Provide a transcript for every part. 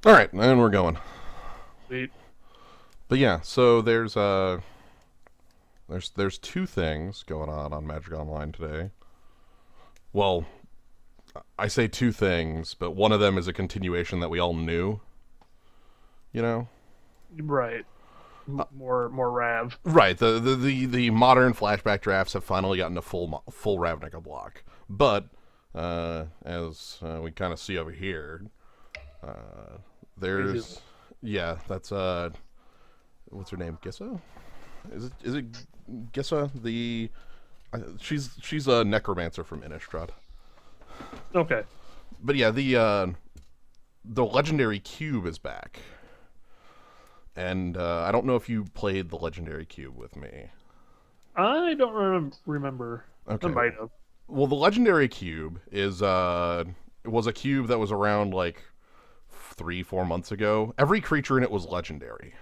All right, and we're going. Sweet. But yeah, so there's two things going on Magic Online today. Well, I say two things, but one of them is a continuation that we all knew. You know, Right. More Rav. right? The modern flashback drafts have finally gotten a full Ravnica block, but as we kind of see over here, Crazy. there's that's what's her name? Gissa? Is it Gissa? She's a necromancer from Innistrad. Okay. But yeah, the legendary cube is back, and I don't know if you played the legendary cube with me. I don't remember. I Okay. might have. Well, the legendary cube is was a cube that was around like 3-4 months ago. Every creature in it was legendary.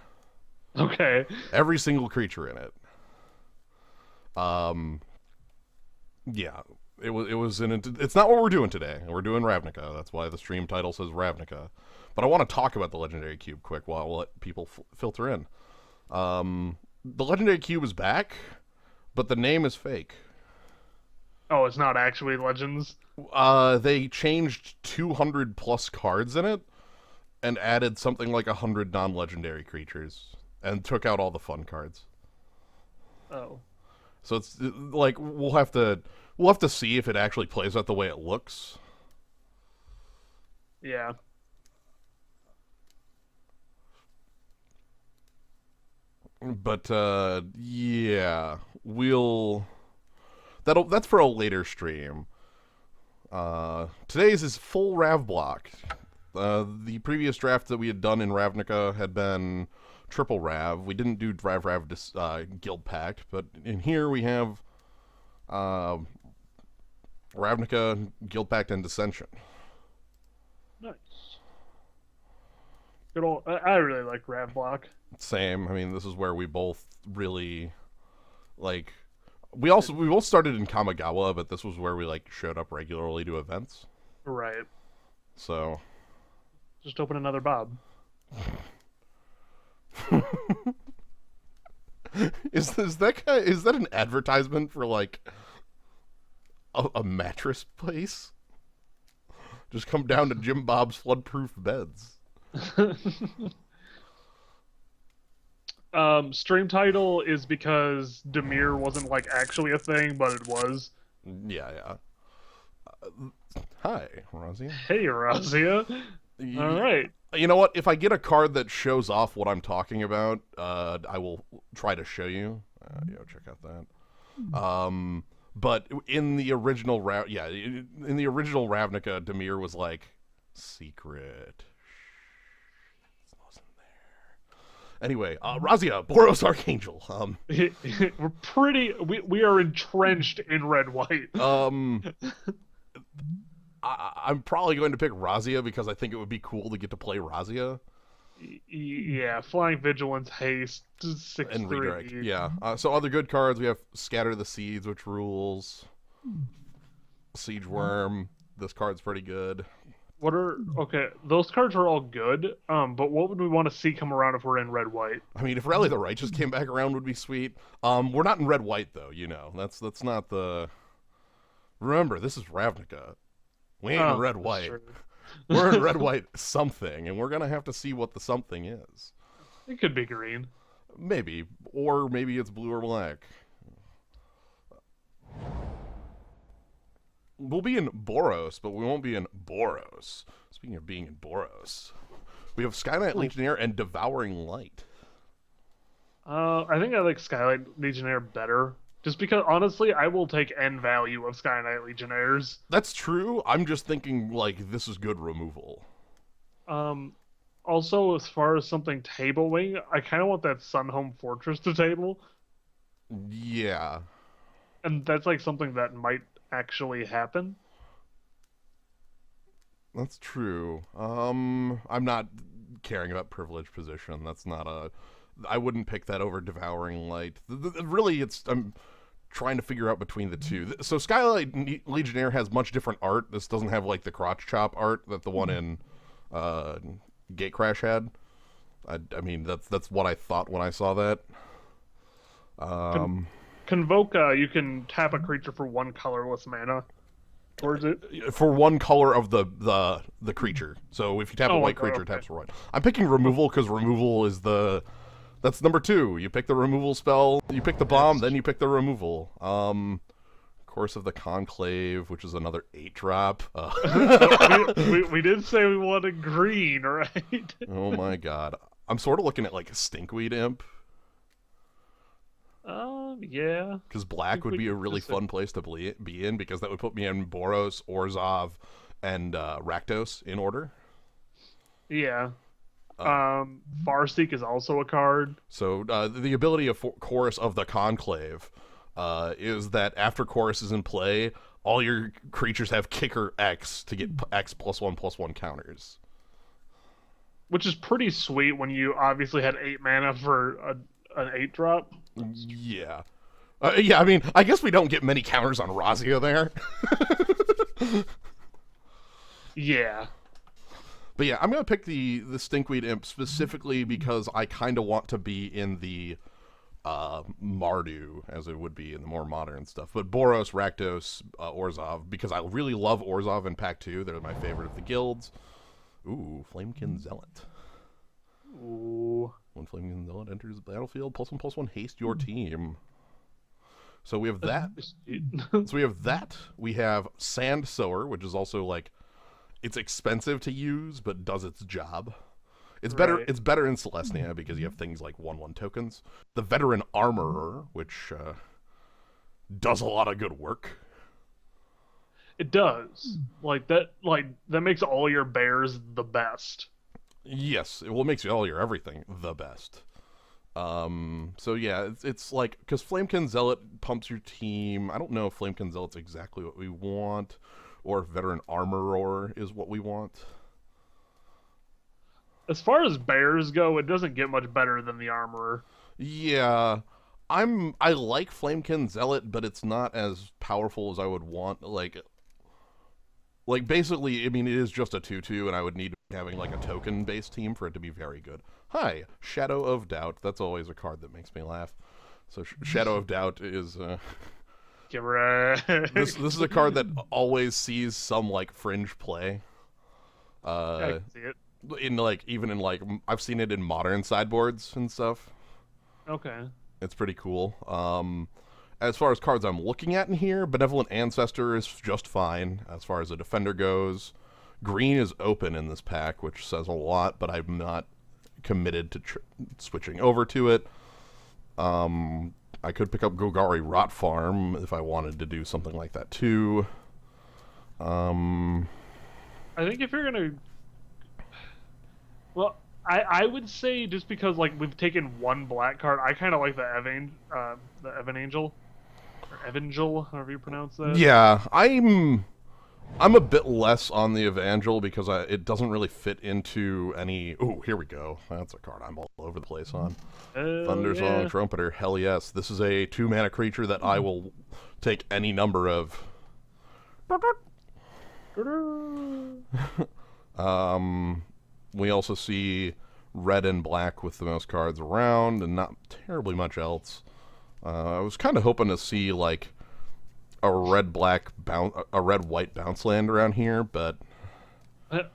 Okay. Every single creature in it. Um, yeah, it was in. It's not what we're doing today. We're doing Ravnica. That's why the stream title says Ravnica. But I want to talk about the legendary cube quick while we'll let people filter in. The legendary cube is back, but the name is fake. Oh, it's not actually Legends. They changed 200 plus cards in it and added something like 100 non-legendary creatures and took out all the fun cards. Oh. So it's like we'll have to see if it actually plays out the way it looks. Yeah. But yeah, that's for a later stream. Today's is full Rav block. The previous draft that we had done in Ravnica had been triple Rav. We didn't do Guild Pact, but in here we have uh, Ravnica, Guild Pact, and Dissension. Nice. Good old. I really like Rav Block. Same. I mean, this is where we both really like. We both started in Kamigawa, but this was where we like showed up regularly to events. Right. So Just open another Bob. is that an advertisement for like a mattress place? Just come down to Jim Bob's floodproof beds. Stream title is because Demir wasn't like actually a thing, but it was. Yeah, yeah. Hi, Razia. Hey, Razia. All right. You know what? If I get a card that shows off what I'm talking about, I will try to show you. Check out that. But in the original in the original Ravnica, Demir was like secret. Shh, it wasn't there. Anyway, Razia, Boros Archangel. We are entrenched in red white. I'm probably going to pick Razia because I think it would be cool to get to play Razia. Yeah, flying vigilance, haste, And 6/3. redirect. Yeah. So other good cards, we have Scatter the Seeds, which rules. Siege Worm. This card's pretty good. What are okay? Those cards are all good. But what would we want to see come around if we're in red white? I mean, if Rally the Righteous came back around, would be sweet. We're not in red white though. That's not the. Remember, this is Ravnica. We ain't in red That's white. true. We're in red white something, and we're gonna have to see what the something is. It could be green. Maybe, or maybe it's blue or black. We'll be in Boros, but we won't be in Boros. Speaking of being in Boros, we have Skyknight Legionnaire and Devouring Light. I think I like Skylight Legionnaire better. Just because, honestly, I will take N value of Skyknight Legionnaires. That's true. I'm just thinking, like, this is good removal. Um, Also, as far as something tabling, I kind of want that Sunhome Fortress to table, Yeah. and that's like something that might actually happen. That's true. I'm not caring about privileged position. That's not a. I wouldn't pick that over Devouring Light. Really, I'm trying to figure out between the two. So Skylight Legionnaire has much different art. This doesn't have like the crotch chop art that the one in Gatecrash had. I mean, that's what I thought when I saw that. Convoke, you can tap a creature for 1 colorless mana. Or is it? For 1 color of the creature. So if you tap a white creature, it taps for white. I'm picking removal because removal is that's number 2. You pick the removal spell, you pick the bomb, then you pick the removal. Course of the Conclave, which is another 8-drop. We did say we wanted green, right? Oh my god. I'm sort of looking at like a Stinkweed Imp. Yeah. Because black would be a really fun place to be in, because that would put me in Boros, Orzhov, and Rakdos in order. Yeah. Farseek is also a card. So the ability of Chorus of the Conclave is that after Chorus is in play, all your creatures have kicker X to get X +1/+1 counters. Which is pretty sweet when you obviously had 8 mana for an 8-drop. Yeah. Yeah, I mean, I guess we don't get many counters on Razia there. Yeah. But yeah, I'm going to pick the Stinkweed Imp specifically because I kind of want to be in the Mardu, as it would be in the more modern stuff. But Boros, Rakdos, Orzhov, because I really love Orzhov in Pack 2. They're my favorite of the guilds. Ooh, Flamekin Zealot. Ooh. When Flamekin Zealot enters the battlefield, +1/+1 haste your team. So we have that. We have Sand Sower, which is also like, it's expensive to use, but does its job. It's better. Right. It's better in Celestia because you have things like 1/1 tokens. The Veteran Armorer, which does a lot of good work. It does. Like that makes all your bears the best. Yes, it makes all your everything the best. So yeah, it's like, because Flamekin Zealot pumps your team. I don't know if Flamekin Zealot's exactly what we want, or if Veteran Armorer is what we want. As far as bears go, it doesn't get much better than the Armorer. Yeah, I like Flamekin Zealot, but it's not as powerful as I would want. Like basically, I mean, it is just a 2/2, and I would need having like a token-based team for it to be very good. Hi, Shadow of Doubt. That's always a card that makes me laugh. So Shadow of Doubt is this is a card that always sees some like fringe play. I can see it. I've seen it in modern sideboards and stuff. Okay. It's pretty cool. As far as cards I'm looking at in here, Benevolent Ancestor is just fine as far as a defender goes. Green is open in this pack, which says a lot, but I'm not committed to switching over to it. I could pick up Golgari Rot Farm if I wanted to do something like that too. I think if you're gonna, well, I would say, just because like we've taken 1 black card, I kind of like the Evangel, or Evangel, however you pronounce that. Yeah, I'm a bit less on the Evangel because it doesn't really fit into any. Oh, here we go. That's a card I'm all over the place on. Thundersong Trumpeter. Hell yes. This is a 2-mana creature that I will take any number of. We also see red and black with the most cards around, and not terribly much else. I was kind of hoping to see like a red-white bounce land around here, but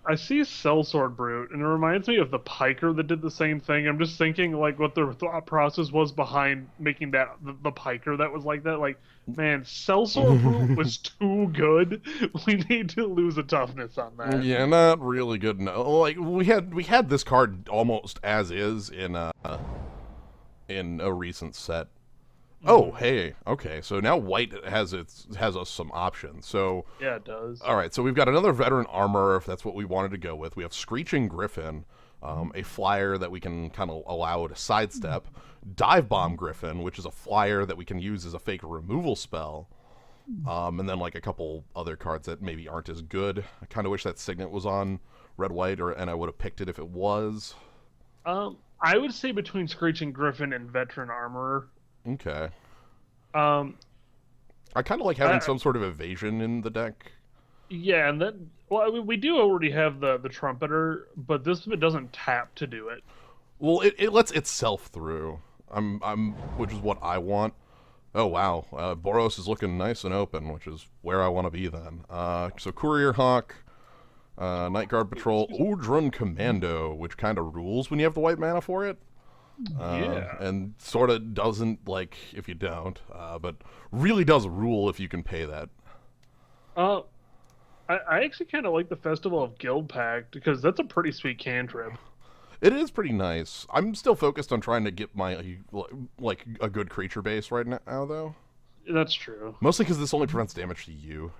I see Sellsword Brute, and it reminds me of the Piker that did the same thing. I'm just thinking like what the thought process was behind making that the Piker that was like that. Like, man, Sellsword Brute was too good. We need to lose a toughness on that. Yeah, not really good. No, like we had this card almost as is in a recent set. Oh, hey, okay. So now white has us some options. So yeah, it does. All right, so we've got another Veteran Armor, if that's what we wanted to go with. We have Screeching Griffin, a flyer that we can kind of allow to sidestep. Dive Bomb Griffin, which is a flyer that we can use as a fake removal spell. And then like a couple other cards that maybe aren't as good. I kind of wish that Signet was on red-white, and I would have picked it if it was. I would say between Screeching Griffin and Veteran Armorer. Okay. I kind of like having some sort of evasion in the deck. Yeah, and then well, I mean, we do already have the trumpeter, but this one doesn't tap to do it. Well, it lets itself through. Which is what I want. Oh wow, Boros is looking nice and open, which is where I want to be then. So Courier Hawk, Night Guard Patrol, Odrun Commando, which kind of rules when you have the white mana for it. Yeah. And sort of doesn't, like, if you don't, but really does rule if you can pay that. Uh, I actually kind of like the Festival of Guild Pact because that's a pretty sweet cantrip. It is pretty nice. I'm still focused on trying to get my, like, a good creature base right now, though. That's true. Mostly because this only prevents damage to you.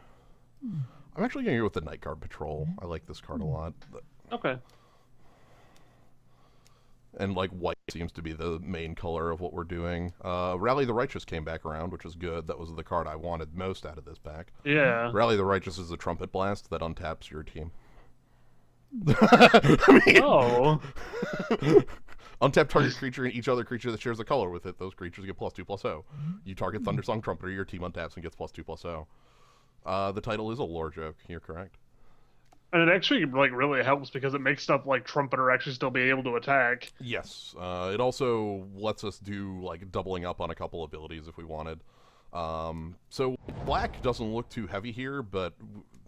I'm actually going to go with the Night Guard Patrol. I like this card a lot. Okay. And, like, white seems to be the main color of what we're doing. Rally the Righteous came back around, which is good. That was the card I wanted most out of this pack. Yeah. Rally the Righteous is a trumpet blast that untaps your team. I mean, Oh. untap target creature and each other creature that shares a color with it. Those creatures get +2/+0. You target Thundersong Trumpeter, your team untaps and gets +2/+0. The title is a lore joke. You're correct. And it actually like really helps because it makes stuff like trumpeter actually still be able to attack. Yes. It also lets us do like doubling up on a couple abilities if we wanted. So black doesn't look too heavy here, but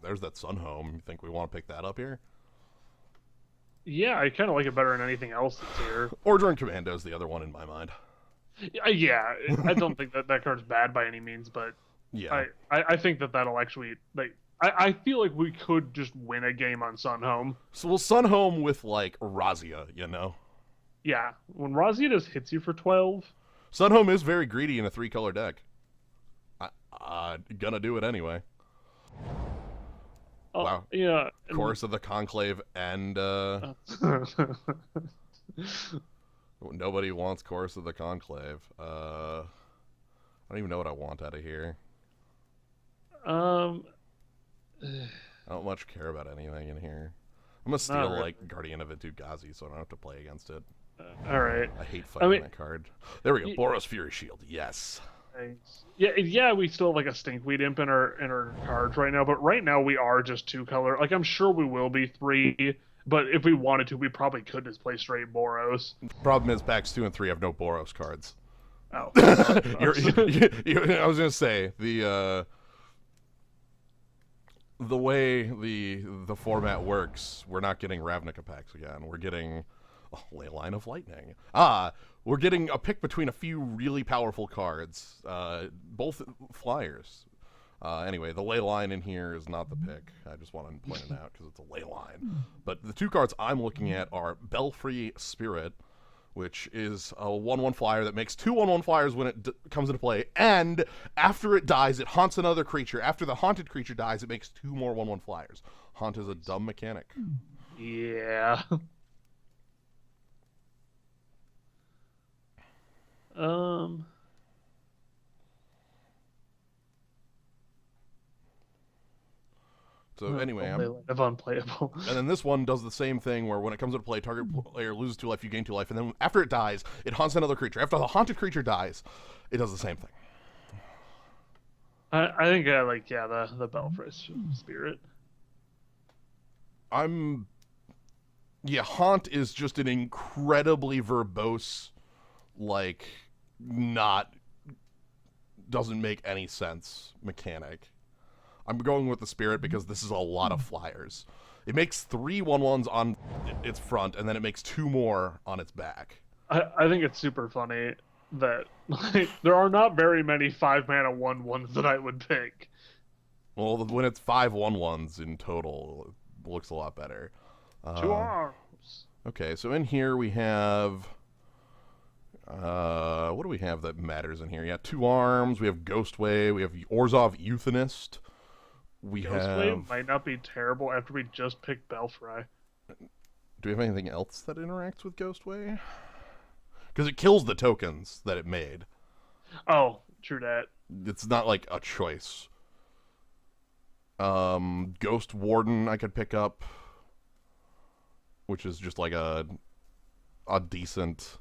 there's that Sunhome. You think we want to pick that up here? Yeah, I kind of like it better than anything else that's here. Ordering Commando is the other one in my mind. Yeah, I don't think that card's bad by any means, but Yeah. I think that'll actually like I feel like we could just win a game on Sunhome. So we'll Sunhome with like Razia, you know? Yeah, when Razia just hits you for 12. Sunhome is very greedy in a 3-color deck. Gonna do it anyway. Wow. Yeah. Chorus of the Conclave and nobody wants Chorus of the Conclave. I don't even know what I want out of here. Um. I don't much care about anything in here. I'm gonna steal really. like Guardian of Gazi, so I don't have to play against it. All right. I hate fighting that card. There we go. Boros Fury Shield. Yes. Thanks. Yeah. We still have like a Stinkweed Imp in our cards right now, but right now we are just 2-color. Like I'm sure we will be 3, but if we wanted to, we probably could just play straight Boros. Problem is, packs 2 and 3 have no Boros cards. Oh. I was gonna say the way the format works, we're not getting Ravnica packs again. We're getting Leyline of Lightning. We're getting a pick between a few really powerful cards, both flyers. Anyway, the Leyline in here is not the pick. I just want to point it out because it's a Leyline. But the 2 cards I'm looking at are Belfry Spirit, which is a 1/1 flyer that makes 2 1/1 flyers when it comes into play, and after it dies, it haunts another creature. After the haunted creature dies, it makes 2 more 1/1 flyers. Haunt is a dumb mechanic. Yeah. So anyway, of unplayable. And then this one does the same thing where when it comes into play, target player loses 2 life, you gain 2 life, and then after it dies, it haunts another creature. After the haunted creature dies, it does the same thing. I think I like the Belfry Spirit. Haunt is just an incredibly verbose, like, doesn't make any sense mechanic. I'm going with the Spirit because this is a lot of flyers. It makes 3 1/1s on its front, and then it makes 2 more on its back. I think it's super funny that like, there are not very many 5-mana 1/1s that I would pick. Well, when it's 5 1/1s in total, it looks a lot better. 2 arms. Okay, so in here we have... what do we have that matters in here? Yeah, 2 arms, we have Ghostway, we have Orzhov Euthanist. Ghostway might not be terrible after we just picked Belfry. Do we have anything else that interacts with Ghostway? Because it kills the tokens that it made. Oh, true that. It's not like a choice. Ghost Warden I could pick up, which is just like a decent...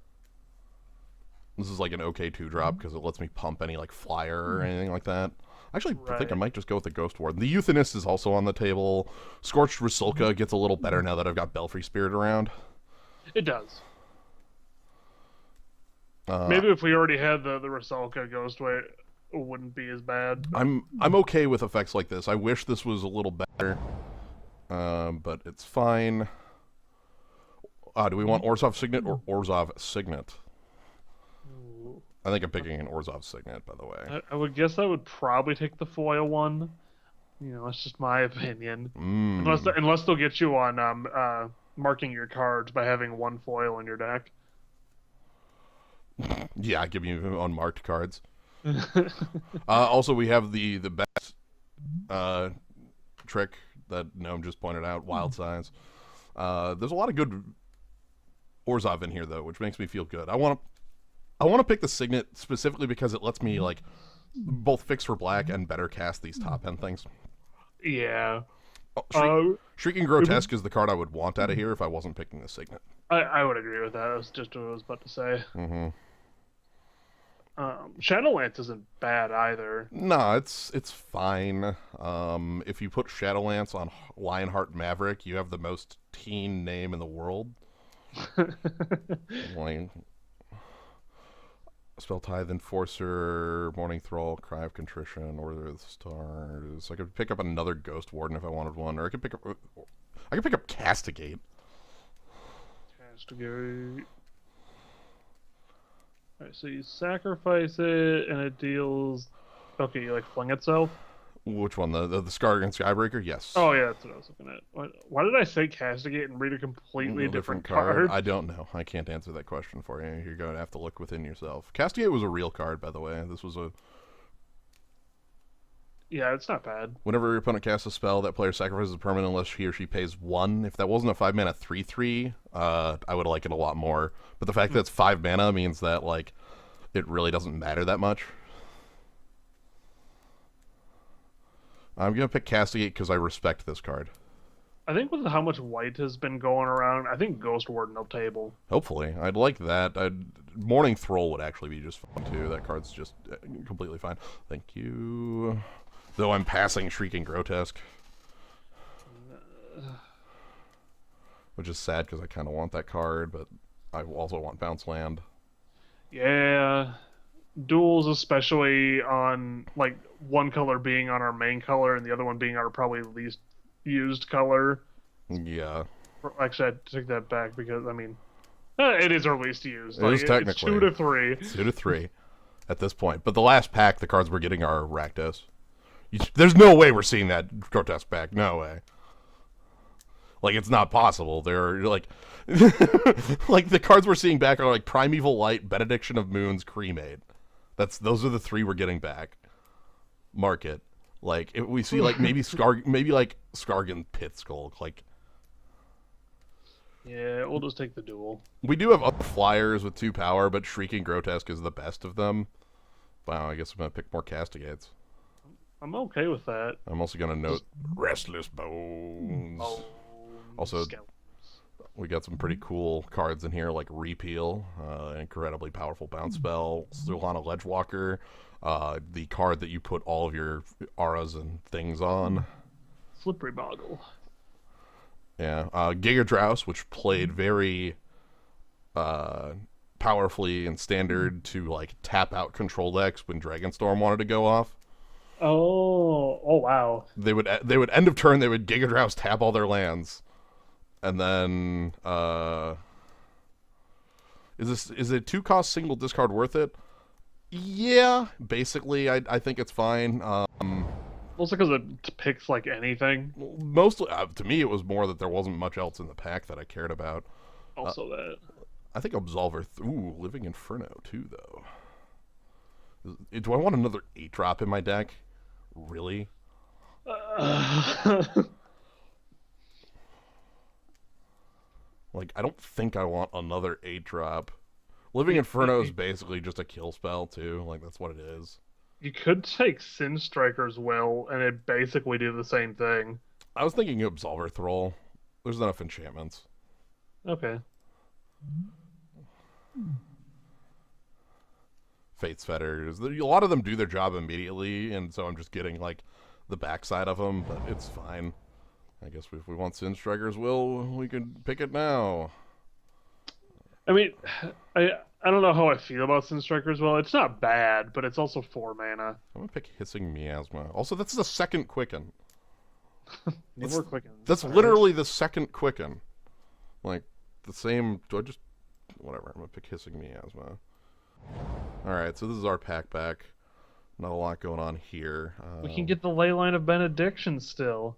This is like an okay 2-drop because it lets me pump any like flyer or anything like that. Actually, I think I Right. might just go with the Ghost Warden. The Euthanist is also on the table. Scorched Rusulka gets a little better now that I've got Belfry Spirit around. It does. Uh, Maybe if we already had the Rusalka Ghostway, it wouldn't be as bad. But... I'm okay with effects like this. I wish this was a little better, but it's fine. Do we want Orzhov Signet or Orzhov Signet? Ooh. I think I'm picking an Orzhov Signet, by the way. I would guess I would probably take the foil one. You know, it's just my opinion. Unless they'll get you on marking your cards by having one foil in your deck. Yeah, give me unmarked cards. Also, we have the best trick that Gnome just pointed out, Wild Size. There's a lot of good Orzhov in here, though, which makes me feel good. I want to pick the Signet specifically because it lets me like both fix for black and better cast these top end things. Yeah. Shrieking Grotesque is the card I would want out of here if I wasn't picking the Signet. I would agree with that. That's just what I was about to say. Mm-hmm. Shadowlance isn't bad either. No, it's fine. If you put Shadowlance on Lionheart Maverick, you have the most teen name in the world. Like, Spell Tithe Enforcer, Morning Thrall, Cry of Contrition, Order of the Stars. I could pick up another Ghost Warden if I wanted one, or I could pick up Castigate. Castigate. Alright, so you sacrifice it and it deals. Okay, you like fling itself? Which one? The Skargan Skybreaker? Yes. Oh yeah, that's what I was looking at. Why did I say Castigate and read a completely different card? I don't know. I can't answer that question for you. You're going to have to look within yourself. Castigate was a real card, by the way. This was a... Yeah, it's not bad. Whenever your opponent casts a spell, that player sacrifices a permanent unless he or she pays 1. If that wasn't a 5-mana 3/3, I would like it a lot more. But the fact that it's 5 mana means that like it really doesn't matter that much. I'm going to pick Castigate because I respect this card. I think with how much white has been going around, I think Ghost Warden will table. Hopefully. I'd like that. Morning Thrall would actually be just fun, too. That card's just completely fine. Thank you. Though I'm passing Shrieking Grotesque. Which is sad because I kind of want that card, but I also want Bounce Land. Yeah. Duels, especially on, like, one color being on our main color and the other one being our probably least used color. Yeah. Actually, I take that back because, I mean, it is our least used. It is technically. It's 2 to 3. It's 2 to 3 at this point. But the last pack, the cards we're getting are Rakdos. There's no way we're seeing that Grotesque pack. No way. Like, it's not possible. They're, like... like, the cards we're seeing back are, like, Primeval Light, Benediction of Moons, Cremate. Those are the 3 we're getting back. Mark it. Like, if we see, like, maybe Skargan Pit Skull, like... Yeah, we'll just take the duel. We do have other flyers with 2 power, but Shrieking Grotesque is the best of them. Wow, I guess I'm going to pick more Castigates. I'm okay with that. I'm also going to note Restless Bones. Also, we got some pretty cool cards in here, like Repeal, incredibly powerful bounce spell, Sulhana Ledgewalker, the card that you put all of your auras and things on. Slippery Boggle. Yeah, Giga Drouse, which played very powerfully in Standard to like tap out control decks when Dragonstorm wanted to go off. Oh wow! They would end of turn. They would Giga Drouse tap all their lands, and then is a 2-cost single discard worth it? Yeah, basically, I think it's fine. Also because it picks like anything. Mostly, to me, it was more that there wasn't much else in the pack that I cared about. Also that. I think Absolver. Living Inferno too, though. Do I want another 8-drop in my deck? Really? Like, I don't think I want another 8-drop. Living Inferno is basically just a kill spell, too. Like, that's what it is. You could take Sin Striker's Will, and it basically do the same thing. I was thinking Absolver Thrall. There's enough enchantments. Okay. Fate's Fetters. A lot of them do their job immediately, and so I'm just getting like the backside of them, but it's fine. I guess if we want Sin Striker's Will, we can pick it now. I mean, I don't know how I feel about Sin Striker's Will. It's not bad, but it's also 4 mana. I'm gonna pick Hissing Miasma. Also, that's the second Quicken. More Quicken. That's literally the second Quicken. Like, the same... Do I just... Whatever, I'm gonna pick Hissing Miasma. Alright, so this is our pack back. Not a lot going on here. We can get the Leyline of Benediction still.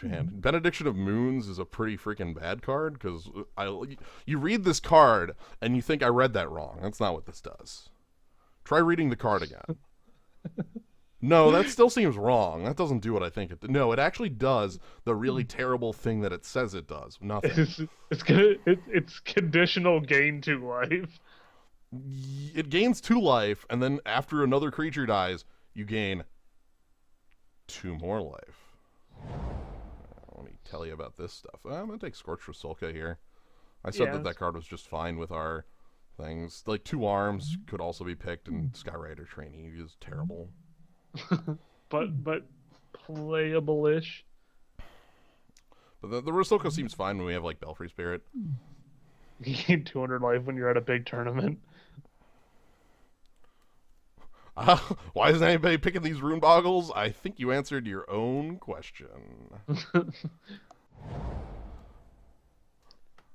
Man, Benediction of Moons is a pretty freaking bad card, because you read this card, and you think I read that wrong. That's not what this does. Try reading the card again. No, that still seems wrong. That doesn't do what I think it does. No, it actually does the really terrible thing that it says it does. Nothing. It's conditional gain 2 life. It gains 2 life, and then after another creature dies, you gain 2 more life. Let me tell you about this stuff. I'm going to take Scorched Rusalka here. I said that card was just fine with our things. Like, 2 arms could also be picked, and Skyrider Trainee is terrible. but playable-ish. But the Rusalka seems fine when we have, like, Belfry Spirit. You gain 200 life when you're at a big tournament. Why isn't anybody picking these Rune Boggles? I think you answered your own question.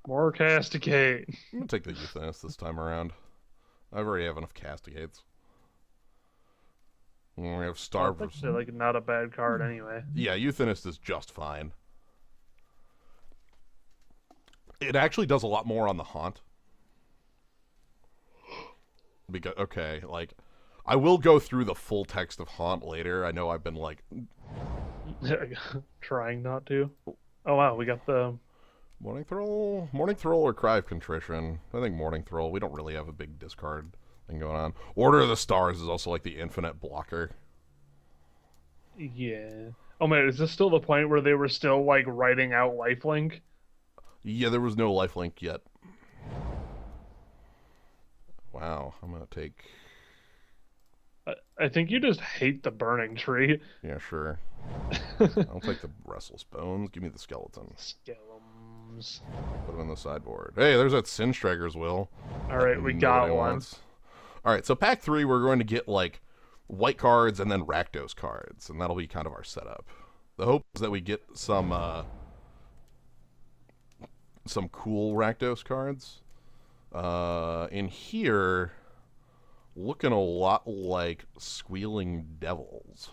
More Castigate. I'm going to take the Euthanist this time around. I already have enough Castigates. We have Starve. That's like not a bad card anyway. Yeah, Euthanist is just fine. It actually does a lot more on the Haunt. Because, okay, like, I will go through the full text of Haunt later. I know I've been, like... Trying not to. Oh, wow, we got the... Morning Thrall? Morning Thrall or Cry of Contrition? I think Morning Thrall. We don't really have a big discard thing going on. Order of the Stars is also, like, the infinite blocker. Yeah. Oh, man, is this still the point where they were still, like, writing out lifelink? Yeah, there was no lifelink yet. Wow, I'm gonna take... I think you just hate the Burning Tree. Yeah, sure. I'll take the Restless Bones. Give me the Skeleton. Skeletons. Put them in the sideboard. Hey, there's that Sin Striker's Will. Alright, we got one. Alright, so pack 3, we're going to get, like, white cards and then Rakdos cards, and that'll be kind of our setup. The hope is that we get some cool Rakdos cards. In here, looking a lot like Squealing Devils.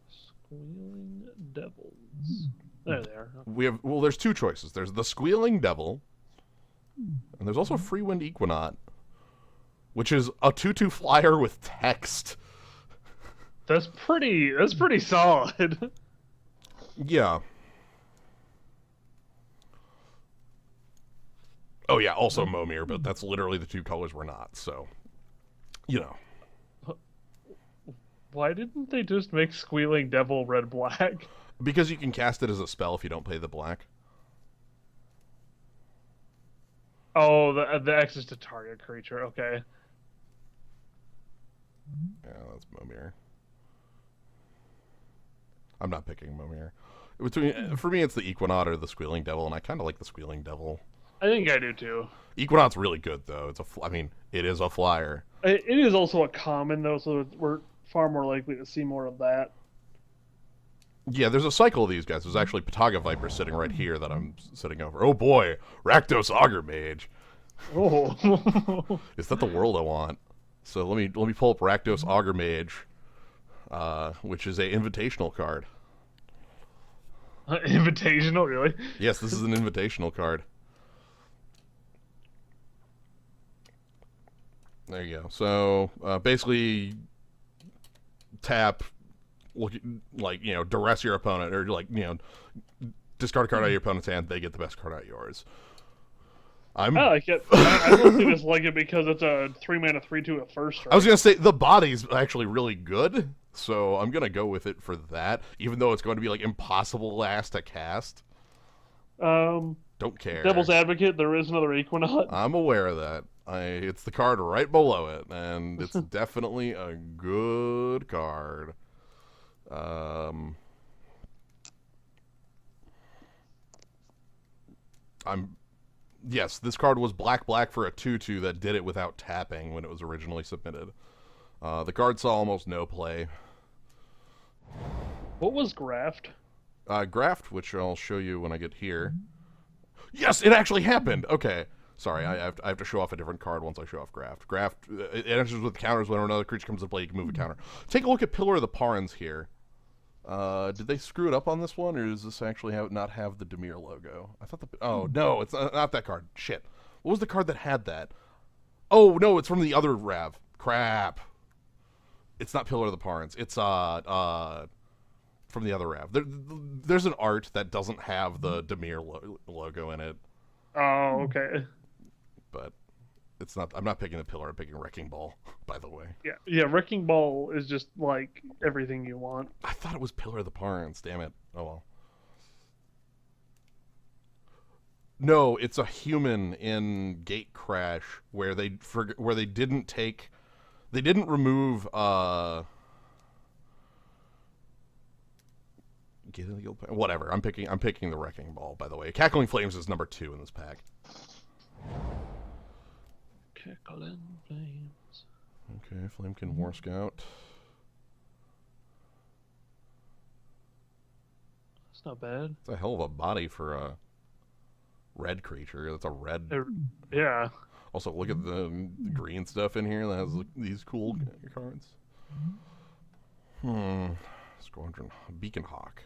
Squealing Devils. There they are. Well, there's 2 choices. There's the Squealing Devil, and there's also Freewind Equinox, which is a 2/2 flyer with text. That's pretty solid. Yeah. Oh yeah, also Momir, but that's literally the 2 colors we're not, so you know. Why didn't they just make Squealing Devil red-black? Because you can cast it as a spell if you don't play the black. Oh, the X is to target creature, okay. Yeah, that's Momir. I'm not picking Momir. For me, it's the Equinox or the Squealing Devil, and I kind of like the Squealing Devil. I think I do too. Equinox really good though. I mean, it is a flyer. It is also a common though, so we're far more likely to see more of that. Yeah, there's a cycle of these guys. There's actually Pataga Viper sitting right here that I'm sitting over. Oh boy, Rakdos Augermage. Oh, is that the world I want? So let me pull up Rakdos Augermage, which is a invitational card. Invitational, really? Yes, this is an invitational card. There you go. So basically, tap, look, like, you know, duress your opponent, or like, you know, discard a card out of your opponent's hand. They get the best card out of yours. I like it. I mostly just like it because it's a 3-mana 3/2 at first. Right? I was gonna say the body's actually really good, so I'm gonna go with it for that. Even though it's going to be like impossible last to cast. Don't care. Devil's Advocate. There is another Equinox. I'm aware of that. It's the card right below it, and it's definitely a good card. Yes, this card was black for a 2/2 that did it without tapping when it was originally submitted. The card saw almost no play. What was Graft? Graft, which I'll show you when I get here. Yes, it actually happened. Okay. Sorry, I have to show off a different card once I show off Graft. Graft, it enters with counters whenever another creature comes to play, you can move a counter. Take a look at Pillar of the Parns here. Did they screw it up on this one, or does this actually not have the Dimir logo? I thought oh, no, it's not that card. Shit. What was the card that had that? Oh, no, it's from the other Rav. Crap. It's not Pillar of the Parns. It's, from the other Rav. There's an art that doesn't have the Dimir logo in it. Oh, okay. But it's not. I'm not picking the Pillar. I'm picking Wrecking Ball, by the way. Yeah, Wrecking Ball is just like everything you want. I thought it was Pillar of the Parns. Damn it. Oh well. No, it's a human in Gate Crash where they didn't remove whatever. I'm picking the Wrecking Ball, by the way. Cackling Flames is number 2 in this pack. Cackling Flames. Okay, Flamekin War Scout. That's not bad. It's a hell of a body for a red creature. That's a red. Yeah. Also, look at the green stuff in here that has these cool cards. Squadron Beacon Hawk.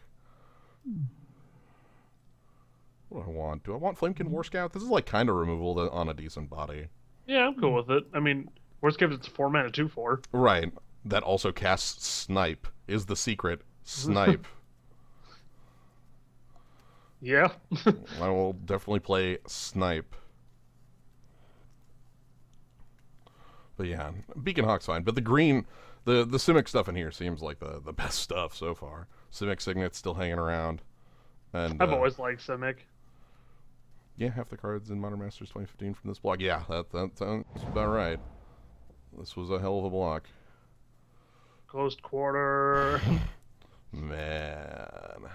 What do I want? Do I want Flamekin War Scout? This is like kind of removal on a decent body. Yeah, I'm cool with it. I mean, worst case it's 4 mana 2/4. Right. That also casts Snipe. Is the secret Snipe? Yeah. I will definitely play Snipe. But yeah, Beacon Hawk's fine. But the green, the Simic stuff in here seems like the best stuff so far. Simic Signet's still hanging around. And I've always liked Simic. Yeah, half the cards in Modern Masters 2015 from this block. Yeah, that sounds about right. This was a hell of a block. Closed Quarter. Man.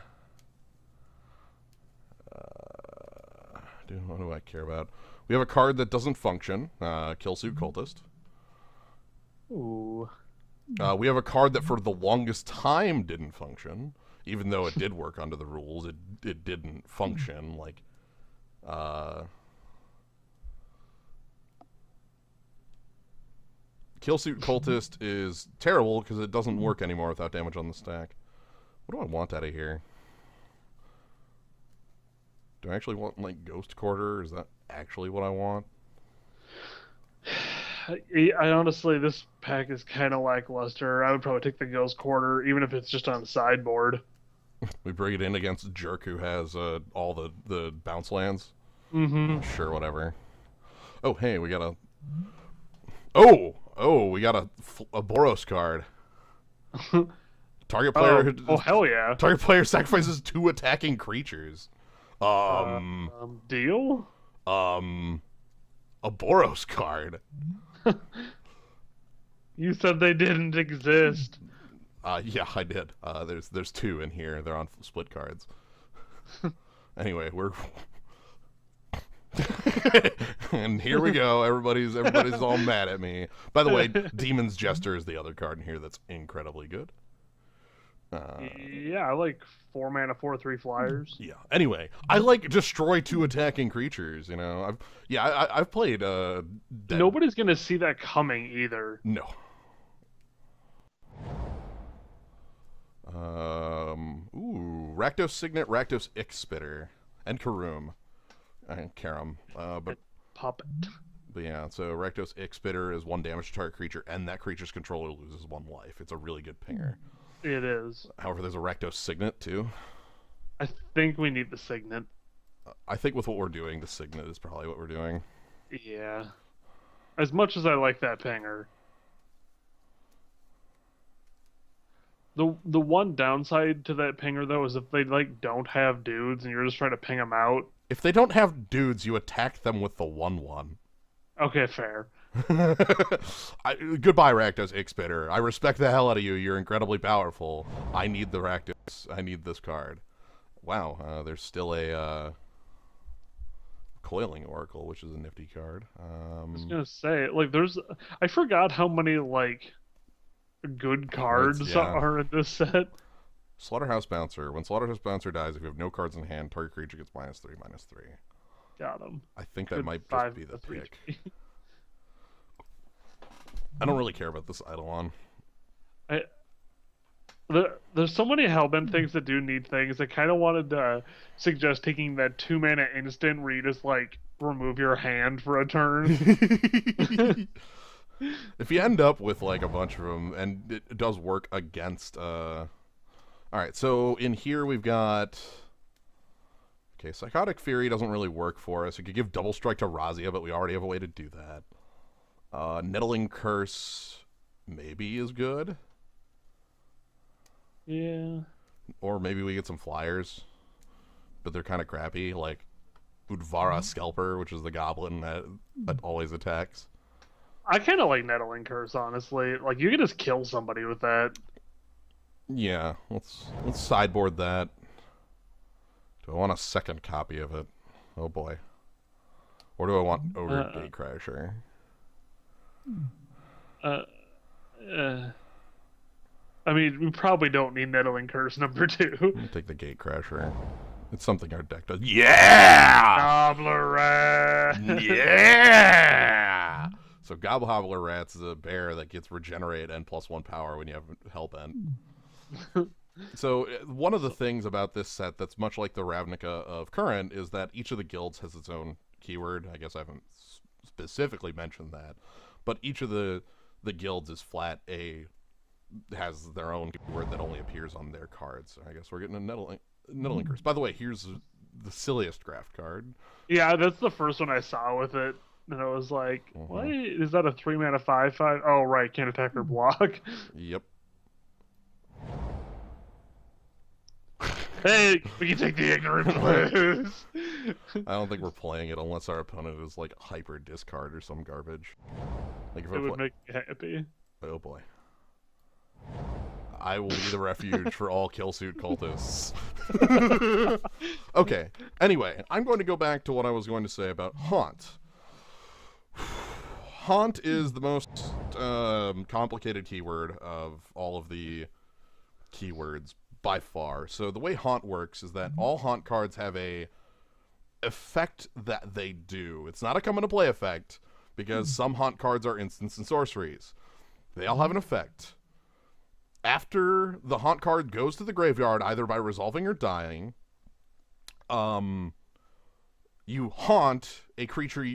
What do I care about? We have a card that doesn't function. Killsuit Cultist. Ooh. We have a card that for the longest time didn't function. Even though it did work under the rules, it didn't function. Like, Killsuit Cultist is terrible because it doesn't work anymore without damage on the stack. What do I want out of here? Do I actually want, like, Ghost Quarter? Is that actually what I want? I honestly, this pack is kind of lackluster. I would probably take the Ghost Quarter, even if it's just on the sideboard. We bring it in against Jerk, who has all the bounce lands? Mm-hmm. Sure, whatever. Oh, hey, we got a... Oh, we got a Boros card. Target player... Oh, hell yeah. Target player sacrifices 2 attacking creatures. Deal? A Boros card. You said they didn't exist. Yeah, I did. There's 2 in here. They're on split cards. Anyway, we're... and here we go. Everybody's all mad at me. By the way, Demon's Jester is the other card in here that's incredibly good. Yeah, I like 4 mana 4/3 flyers. Yeah. Anyway, I like destroy 2 attacking creatures. You know, I've played. Nobody's gonna see that coming either. No. Rakdos Signet, Rakdos Ixspitter, and Karum, and Karam. But Puppet. But yeah, so Rakdos Ixspitter is 1 damage to target creature, and that creature's controller loses 1 life. It's a really good pinger. It is. However, there's a Rakdos Signet, too. I think we need the Signet. I think with what we're doing, the Signet is probably what we're doing. Yeah. As much as I like that pinger. The one downside to that pinger, though, is if they, like, don't have dudes and you're just trying to ping them out. If they don't have dudes, you attack them with the 1/1. Okay, fair. Goodbye, Rakdos Ixbitter. I respect the hell out of you. You're incredibly powerful. I need the Rakdos. I need this card. Wow, there's still a Coiling Oracle, which is a nifty card. I was gonna say, like, I forgot how many like good cards yeah. are in this set. Slaughterhouse Bouncer. When Slaughterhouse Bouncer dies, if you have no cards in hand, target creature gets -3/-3. Got him. I think that Good might just 5 be the plus pick. HP. I don't really care about this Eidolon. There's so many Hellbent things that do need things. I kind of wanted to suggest taking that 2-mana instant where you just like remove your hand for a turn. If you end up with like a bunch of them, and it does work against. All right, so in here we've got. Okay, Psychotic Fury doesn't really work for us. We could give Double Strike to Razia, but we already have a way to do that. Nettling Curse maybe is good. Yeah. Or maybe we get some flyers, but they're kind of crappy, like Udvara Scalper, which is the goblin that always attacks. I kind of like Nettling Curse, honestly. Like, you can just kill somebody with that. Yeah, let's sideboard that. Do I want a second copy of it? Oh boy. Or do I want Ogre Gatecrasher? I mean, we probably don't need Nettling Curse number 2. I'll take the Gatecrasher. It's something our deck does. Yeah! Gobbler Rat! Yeah! So Gobbler Rats is a bear that gets regenerate and +1 power when you have Hellbent. So one of the things about this set that's much like the Ravnica of Current is that each of the guilds has its own keyword. I guess I haven't specifically mentioned that. But each of the guilds is flat has their own keyword that only appears on their cards. So I guess we're getting a Nettling Curse. By the way, here's the silliest draft card. Yeah, that's the first one I saw with it. And I was like, what? Is that a 3-mana 5/5? Oh, right. Can't attack or block. Yep. Hey, we can take the ignorant blues. I don't think we're playing it unless our opponent is like hyper discard or some garbage. Like if It would make me happy. Oh boy. I will be the refuge for all Killsuit cultists. Okay. Anyway, I'm going to go back to what I was going to say about Haunt. Haunt is the most complicated keyword of all of the keywords by far. So the way Haunt works is that all Haunt cards have a effect that they do. It's not a come into play effect, because some Haunt cards are instants and sorceries. They all have an effect. After the Haunt card goes to the graveyard, either by resolving or dying, you haunt a creature,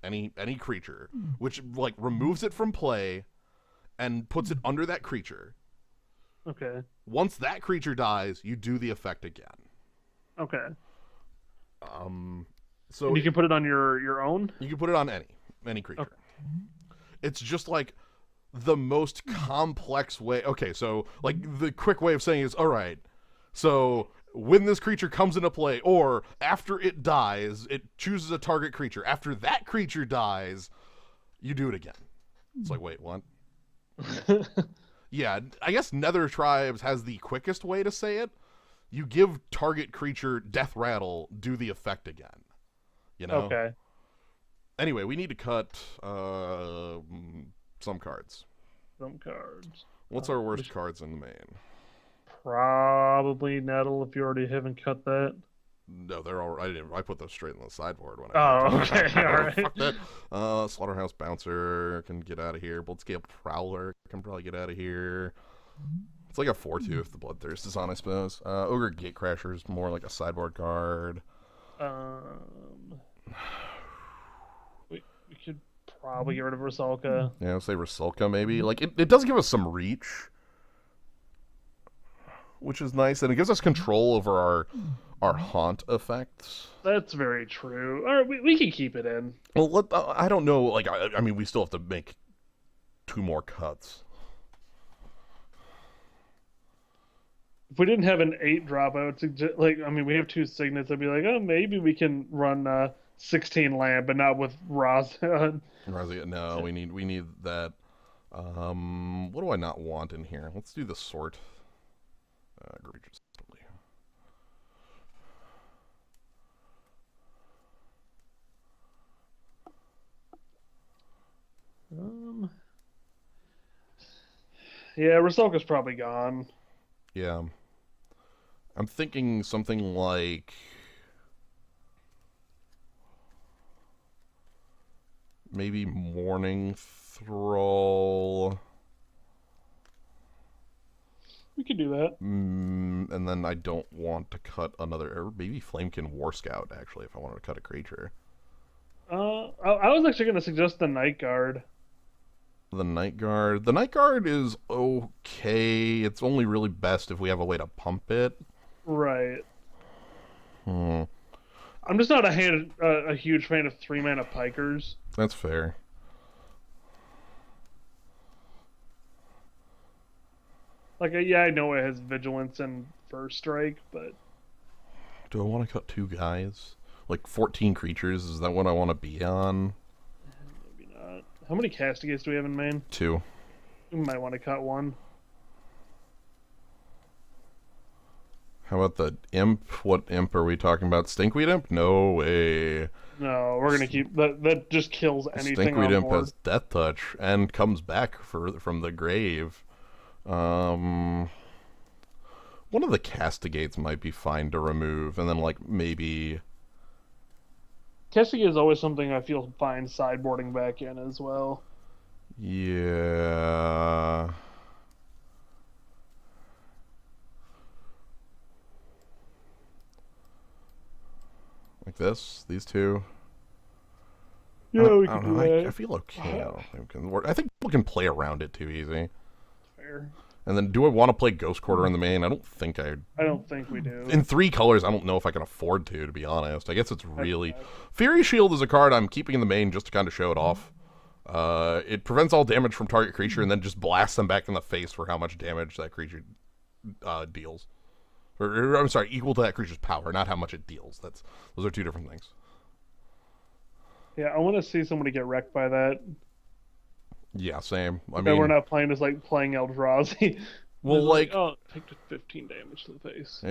any creature, which like removes it from play and puts it under that creature. Okay. Once that creature dies, you do the effect again. Okay. So and you can put it on your own? You can put it on any creature. Okay. It's just like the most complex way. Okay, so like the quick way of saying is, all right, so when this creature comes into play, or after it dies, it chooses a target creature. After that creature dies, you do it again. It's like, wait, what? Yeah, I guess Nether Tribes has the quickest way to say it. You give target creature death rattle, do the effect again. You know? Okay. Anyway, we need to cut some cards. Some cards. What's our worst cards in the main? Probably Nettle if you already haven't cut that. No, they're all. I put those straight in the sideboard when I. Oh, okay, all right. Fuck that. Slaughterhouse Bouncer can get out of here. Bloodscale Prowler can probably get out of here. It's like a 4/2 if the Bloodthirst is on, I suppose. Ogre Gatecrasher is more like a sideboard card. We could probably get rid of Rusalka. Yeah, I'll say Rusalka maybe. Like it does give us some reach, which is nice, and it gives us control over our haunt effects. That's very true. All right, we can keep it in. Well, I don't know. Like, I mean, we still have to make 2 more cuts. If we didn't have an 8 drop, I would suggest, like, I mean, we have 2 signets. I'd be like, oh, maybe we can run 16 land, but not with Razia. Razia, no, we need that. What do I not want in here? Let's do the sort. Egregious. Yeah, Rusalka's probably gone. Yeah. I'm thinking something like maybe Morning Thrall. We could do that. And then I don't want to cut another, or maybe Flamekin War Scout, actually, if I wanted to cut a creature. I was actually going to suggest the Night Guard. The Night Guard. The Night Guard is okay. It's only really best if we have a way to pump it. Right. I'm just not a huge fan of 3-mana Pikers. That's fair. Like, yeah, I know it has Vigilance and First Strike, but... Do I want to cut 2 guys? Like 14 creatures? Is that what I want to be on? Maybe not. How many Castigates do we have in main? 2. We might want to cut 1. How about the Imp? What Imp are we talking about? Stinkweed Imp? No way. No, we're going to keep... That just kills anything Stinkweed Imp board. has Death Touch and comes back from the grave. One of the Castigates might be fine to remove, and then, like, maybe... Castigate is always something I feel fine sideboarding back in as well. Yeah... Like this? These two? Yeah, we can do that. I feel okay. I think people can play around it too easy. Fair. And then, do I want to play Ghost Quarter in the main? I don't think I don't think we do. In 3 colors, I don't know if I can afford to be honest. I guess it's really... Fury Shield is a card I'm keeping in the main just to kind of show it off. It prevents all damage from target creature and then just blasts them back in the face for how much damage that creature deals. Or, I'm sorry, equal to that creature's power, not how much it deals. Those are 2 different things. Yeah, I want to see somebody get wrecked by that. Yeah, same. I mean, mean, we're not playing as like playing Eldrazi. Well, like, oh, take 15 damage to the face.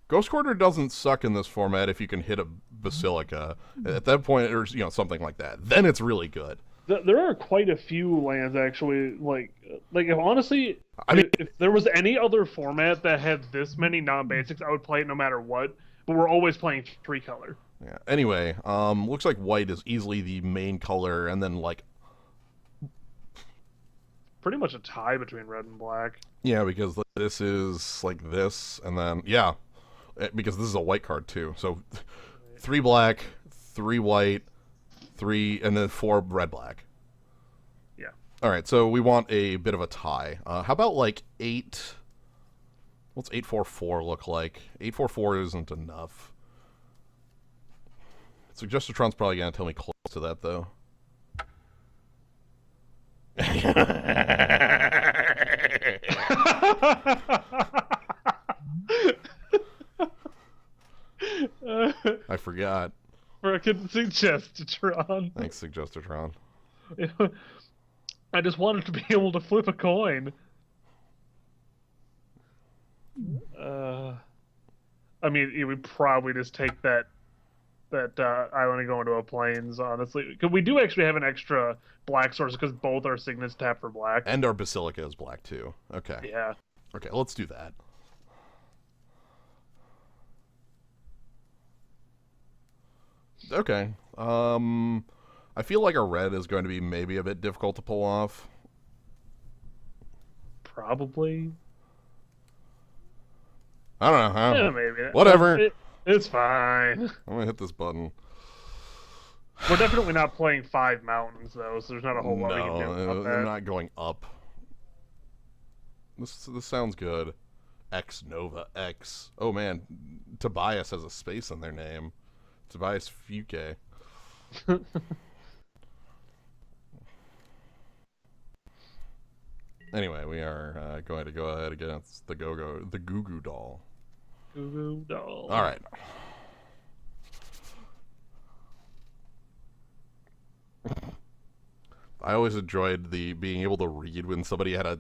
Ghost Quarter doesn't suck in this format if you can hit a Basilica at that point, or something like that. Then it's really good. There are quite a few lands actually. Like if honestly, I mean, if there was any other format that had this many non-basics, I would play it no matter what. But we're always playing 3 color. Yeah. Anyway, looks like white is easily the main color, and then like. Pretty much a tie between red and black. Yeah, because this is like this, and then, yeah, because this is a white card too. So 3 black, 3 white, 3, and then 4 red-black. Yeah. All right, so we want a bit of a tie. How about like 8? What's 8-4-4 look like? 8-4-4 isn't enough. Suggestatron's probably going to tell me close to that, though. I forgot. I couldn't Suggestatron. Thanks, Suggestatron. I just wanted to be able to flip a coin. I mean, you would probably just take that island and go into a plains, honestly. Because we do actually have an extra black source because both our signets tap for black. And our Basilica is black, too. Okay. Yeah. Okay, let's do that. Okay. I feel like a red is going to be maybe a bit difficult to pull off. Probably. I don't know. Yeah, maybe. Whatever. It's fine. I'm going to hit this button. We're definitely not playing 5 mountains, though, so there's not a whole lot we can do about that. They're not going up. This sounds good. X Nova X. Oh, man. Tobias has a space in their name. Tobias Fuke. Anyway, we are going to go ahead against the Goo Goo Doll. Goo Goo Doll. All right. I always enjoyed the being able to read when somebody had a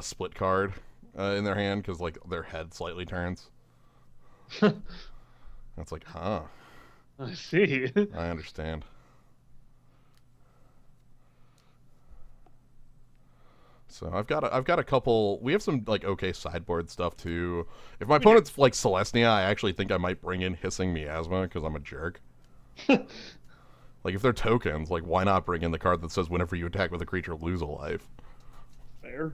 split card in their hand because like their head slightly turns. It's like, huh? I see. I understand. So I've got a couple. We have some like okay sideboard stuff too. If my opponent's like Celestia, I actually think I might bring in Hissing Miasma because I'm a jerk. Like if they're tokens, like why not bring in the card that says whenever you attack with a creature, lose a life? Fair.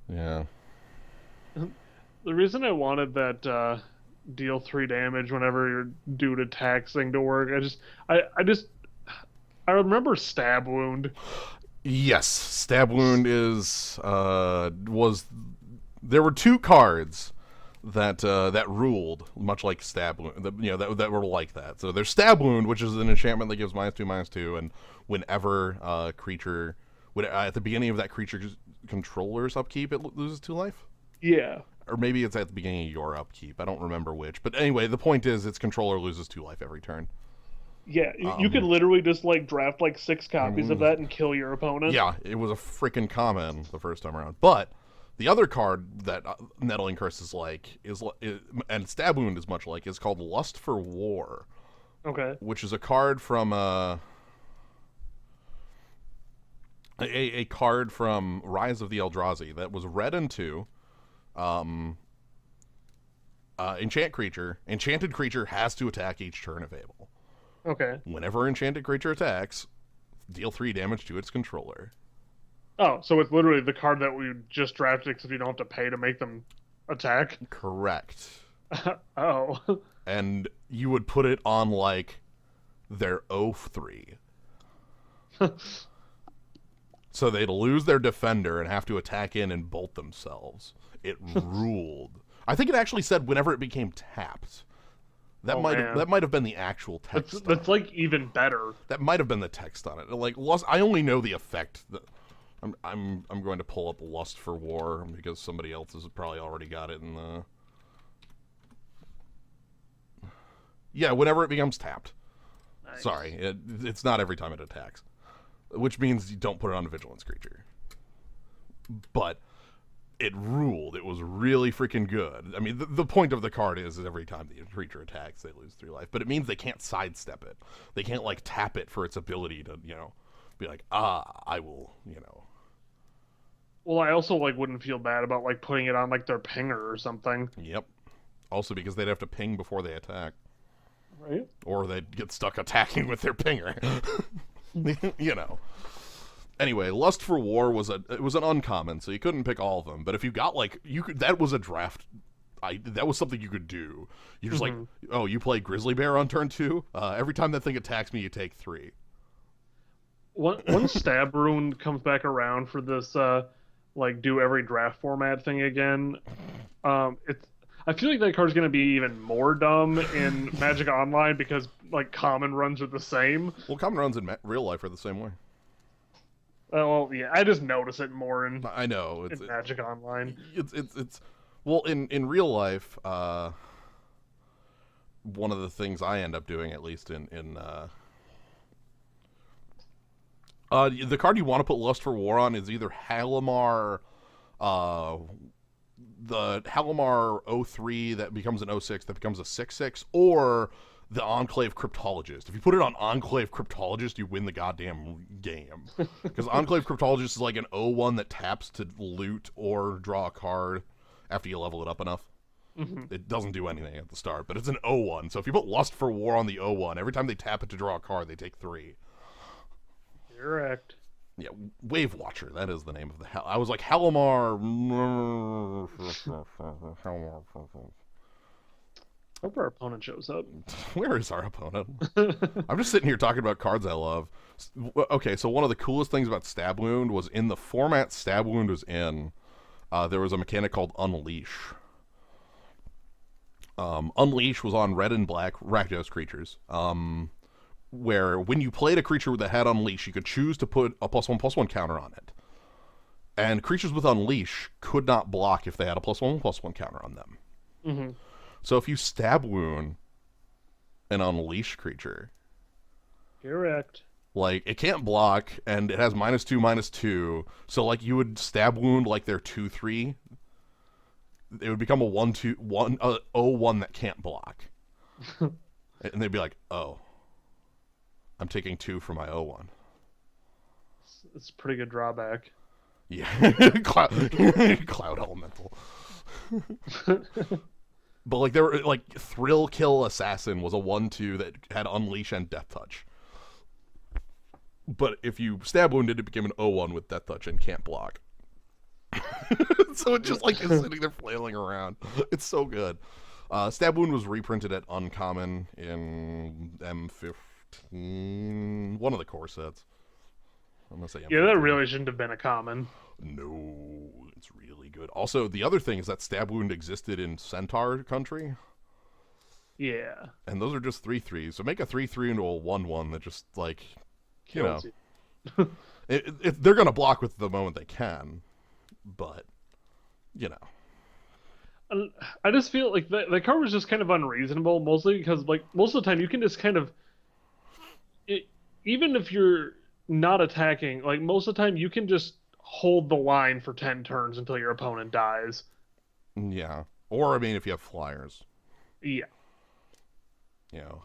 Yeah. The reason I wanted that deal 3 damage whenever your dude attacks thing to work, I remember Stab Wound. Yes, Stab Wound was there were 2 cards that ruled much like Stab Wound, that were like that. So there's Stab Wound, which is an enchantment that gives -2/-2, and whenever creature at the beginning of that creature's controller's upkeep, it loses 2 life. Yeah. Or maybe it's at the beginning of your upkeep. I don't remember which. But anyway, the point is its controller loses 2 life every turn. Yeah, you could literally just like draft like 6 copies of that and kill your opponent. Yeah, it was a freaking common the first time around. But the other card that Nettling Curse is like and Stab Wound is much like is called Lust for War. Okay. Which is a card from a card from Rise of the Eldrazi that was red and 2. Enchanted creature has to attack each turn available. Okay. Whenever enchanted creature attacks, deal 3 damage to its controller. Oh, so it's literally the card that we just drafted except you don't have to pay to make them attack? Correct. Oh. And you would put it on like their Oath 3. So they'd lose their defender and have to attack in and bolt themselves. It ruled. I think it actually said whenever it became tapped. That might have been the actual text. That's like even better. That might have been the text on it. Like I only know the effect. I'm going to pull up Lust for War because somebody else has probably already got it in the. Yeah, whenever it becomes tapped. Nice. Sorry, it's not every time it attacks, which means you don't put it on a vigilance creature. But it ruled. It was really freaking good. I mean, the point of the card is every time the creature attacks, they lose 3 life. But it means they can't sidestep it. They can't, like, tap it for its ability to, be like, I will, Well, I also, like, wouldn't feel bad about, like, putting it on, like, their pinger or something. Yep. Also because they'd have to ping before they attack. Right. Or they'd get stuck attacking with their pinger. Anyway, Lust for War was an uncommon, so you couldn't pick all of them. But if you got that was a draft. That was something you could do. You just you play Grizzly Bear on turn 2. Every time that thing attacks me, you take 3. Once Stab Rune comes back around for this, do every draft format thing again, I feel like that card's going to be even more dumb in Magic Online because like common runs are the same. Well, common runs in real life are the same way. Well, yeah, I just notice it more in Magic Online. It's well in real life. One of the things I end up doing, at least in the card you want to put Lust for War on is either Halimar, the Halimar 03 that becomes an 06 that becomes a 6/6, or the Enclave Cryptologist. If you put it on Enclave Cryptologist, you win the goddamn game. Because Enclave Cryptologist is like an 01 that taps to loot or draw a card after you level it up enough. Mm-hmm. It doesn't do anything at the start, but it's an 01. So if you put Lust for War on the 01, every time they tap it to draw a card, they take 3. Correct. Yeah, Wave Watcher, that is the name of the hell. I was like, Halimar. Hope our opponent shows up. Where is our opponent? I'm just sitting here talking about cards I love. Okay, so one of the coolest things about Stab Wound was in the format Stab Wound was in, there was a mechanic called Unleash. Unleash was on red and black Rakdos creatures. Where when you played a creature that had Unleash, you could choose to put a +1/+1 counter on it. And creatures with Unleash could not block if they had a +1/+1 counter on them. Mm-hmm. So if you stab wound an unleashed creature, Correct. like it can't block and it has -2/-2, so like you would stab wound like they're 2/3. It would become a 1/2/1 that can't block. And they'd be like, "Oh, I'm taking 2 for my 0/1." It's a pretty good drawback. Yeah. Cloud Elemental. But like there were like Thrill Kill Assassin was a 1/2 that had Unleash and Death Touch. But if you stab wounded, it became an 0/1 with Death Touch and can't block. So it just like is sitting there flailing around. It's so good. Stab Wound was reprinted at Uncommon in M15, one of the core sets. I'm gonna say M15. Yeah, that really shouldn't have been a common. No, it's really good. Also, the other thing is that Stab Wound existed in Centaur country. Yeah. And those are just 3/3s. So make a 3/3 into a 1/1 that just like, Kills you you. they're gonna block with the moment they can, but you know. I just feel like the card was just kind of unreasonable, mostly because like most of the time you can just kind of, even if you're not attacking, like most of the time you can just hold the line for 10 turns until your opponent dies. Yeah. Or I mean, if you have flyers. Yeah. You know.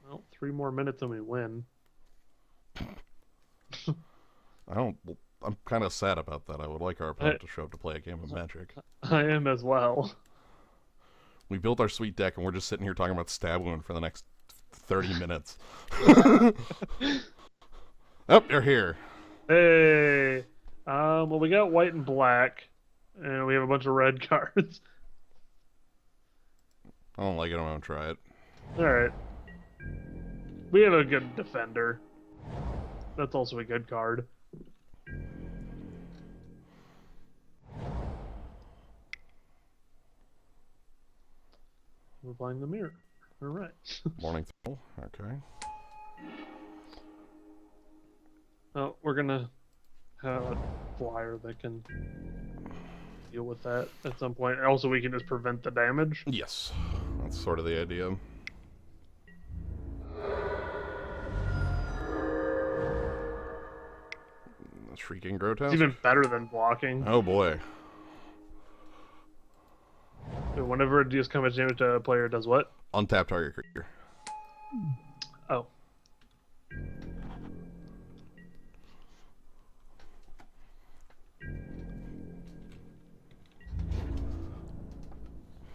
Well, 3 more minutes and we win. I'm kind of sad about that. I would like our opponent to show up to play a game of Magic. I am as well. We built our sweet deck, and we're just sitting here talking about Stab Wound for the next 30 minutes. Oh, they're here. Hey. Well, we got white and black, and we have a bunch of red cards. I don't like it. I'm going to try it. All right. We have a good defender. That's also a good card. We're playing the mirror. All right. Morning Thrill. Okay. Oh, we're gonna have a flyer that can deal with that at some point. Also, we can just prevent the damage. Yes. That's sort of the idea. Shrieking Grotesque. It's even better than blocking. Oh boy. Whenever it deals combat damage to a player, it does what? Untap target creature. Oh.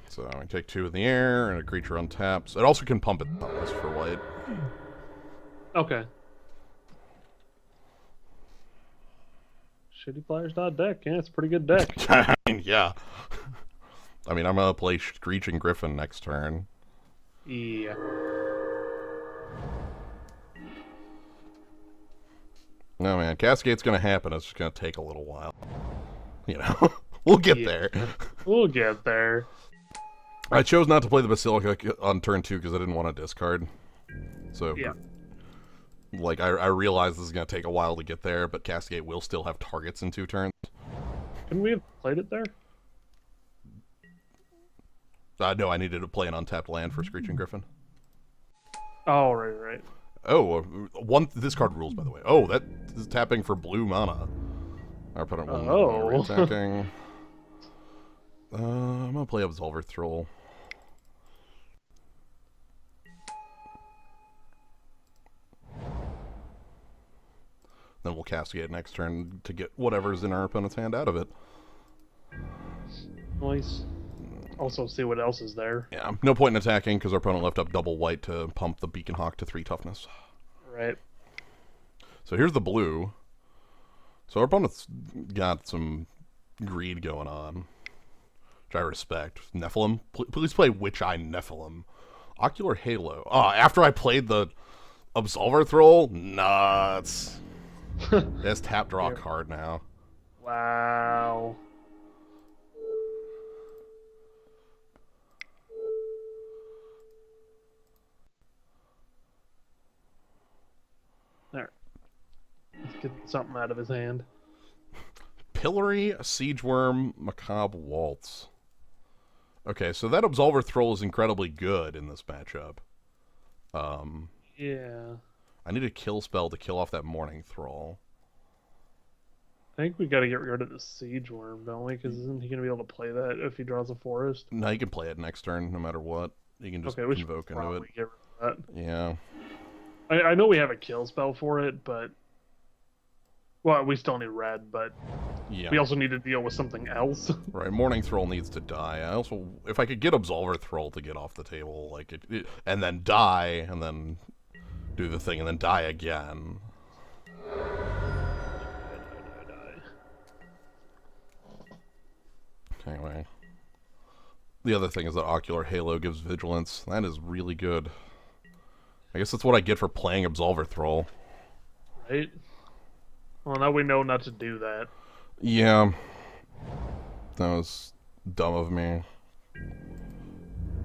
So I take 2 in the air, and a creature untaps. It also can pump it for white. Okay. Shitty Flyers deck. Yeah, it's a pretty good deck. I mean, yeah. I mean, I'm gonna play Screeching Griffin next turn. Yeah. No, man, Cascade's gonna happen. It's just gonna take a little while. You know, we'll get there. We'll get there. I chose not to play the Basilica on turn 2 because I didn't want to discard. So, yeah. Like, I realize this is gonna take a while to get there, but Cascade will still have targets in 2 turns. Couldn't we have played it there? No, I needed to play an untapped land for Screeching Griffin. Oh, right. Oh, this card rules, by the way. Oh, that is tapping for blue mana. Our opponent will attacking. I'm gonna play Absolver Throll. Then we'll cascade next turn to get whatever's in our opponent's hand out of it. Nice. Also, see what else is there. Yeah, no point in attacking because our opponent left up double white to pump the Beacon Hawk to 3 toughness. Right. So here's the blue. So our opponent's got some greed going on, which I respect. Nephilim. Please play Witch Eye Nephilim. Ocular Halo. After I played the Absolver Throll? Nuts. That's tap draw card now. Wow. There. Let's get something out of his hand. Pillory, Siegeworm, Macabre Waltz. Okay, so that Absolver Thrall is incredibly good in this matchup. Yeah. I need a kill spell to kill off that Morning Thrall. I think we got to get rid of the Siege Worm, don't we? Because isn't he going to be able to play that if he draws a forest? No, you can play it next turn, no matter what. You can just convoke into it. Get rid of that. Yeah. I know we have a kill spell for it, but... Well, we still need red, but... Yeah. We also need to deal with something else. Right, Morning Thrall needs to die. I also, if I could get Absolver Thrall to get off the table, like and then die, and then do the thing, and then die again. Anyway, the other thing is that Ocular Halo gives Vigilance. That is really good. I guess that's what I get for playing Absolver Thrall. Right? Well, now we know not to do that. Yeah. That was dumb of me.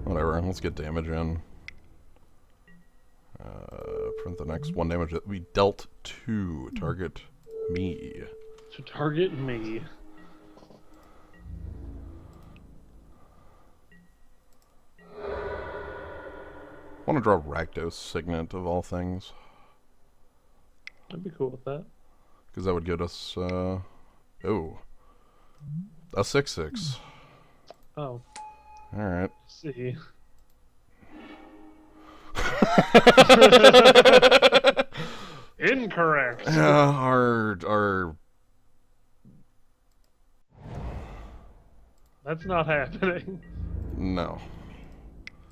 Whatever, let's get damage in. Print the next 1 damage that we dealt to target me. To target me. I want to draw Rakdos Signet of all things. I'd be cool with that. Because that would get us, oh, a 6/6. Oh. Alright. See. Incorrect. Our That's not happening. No.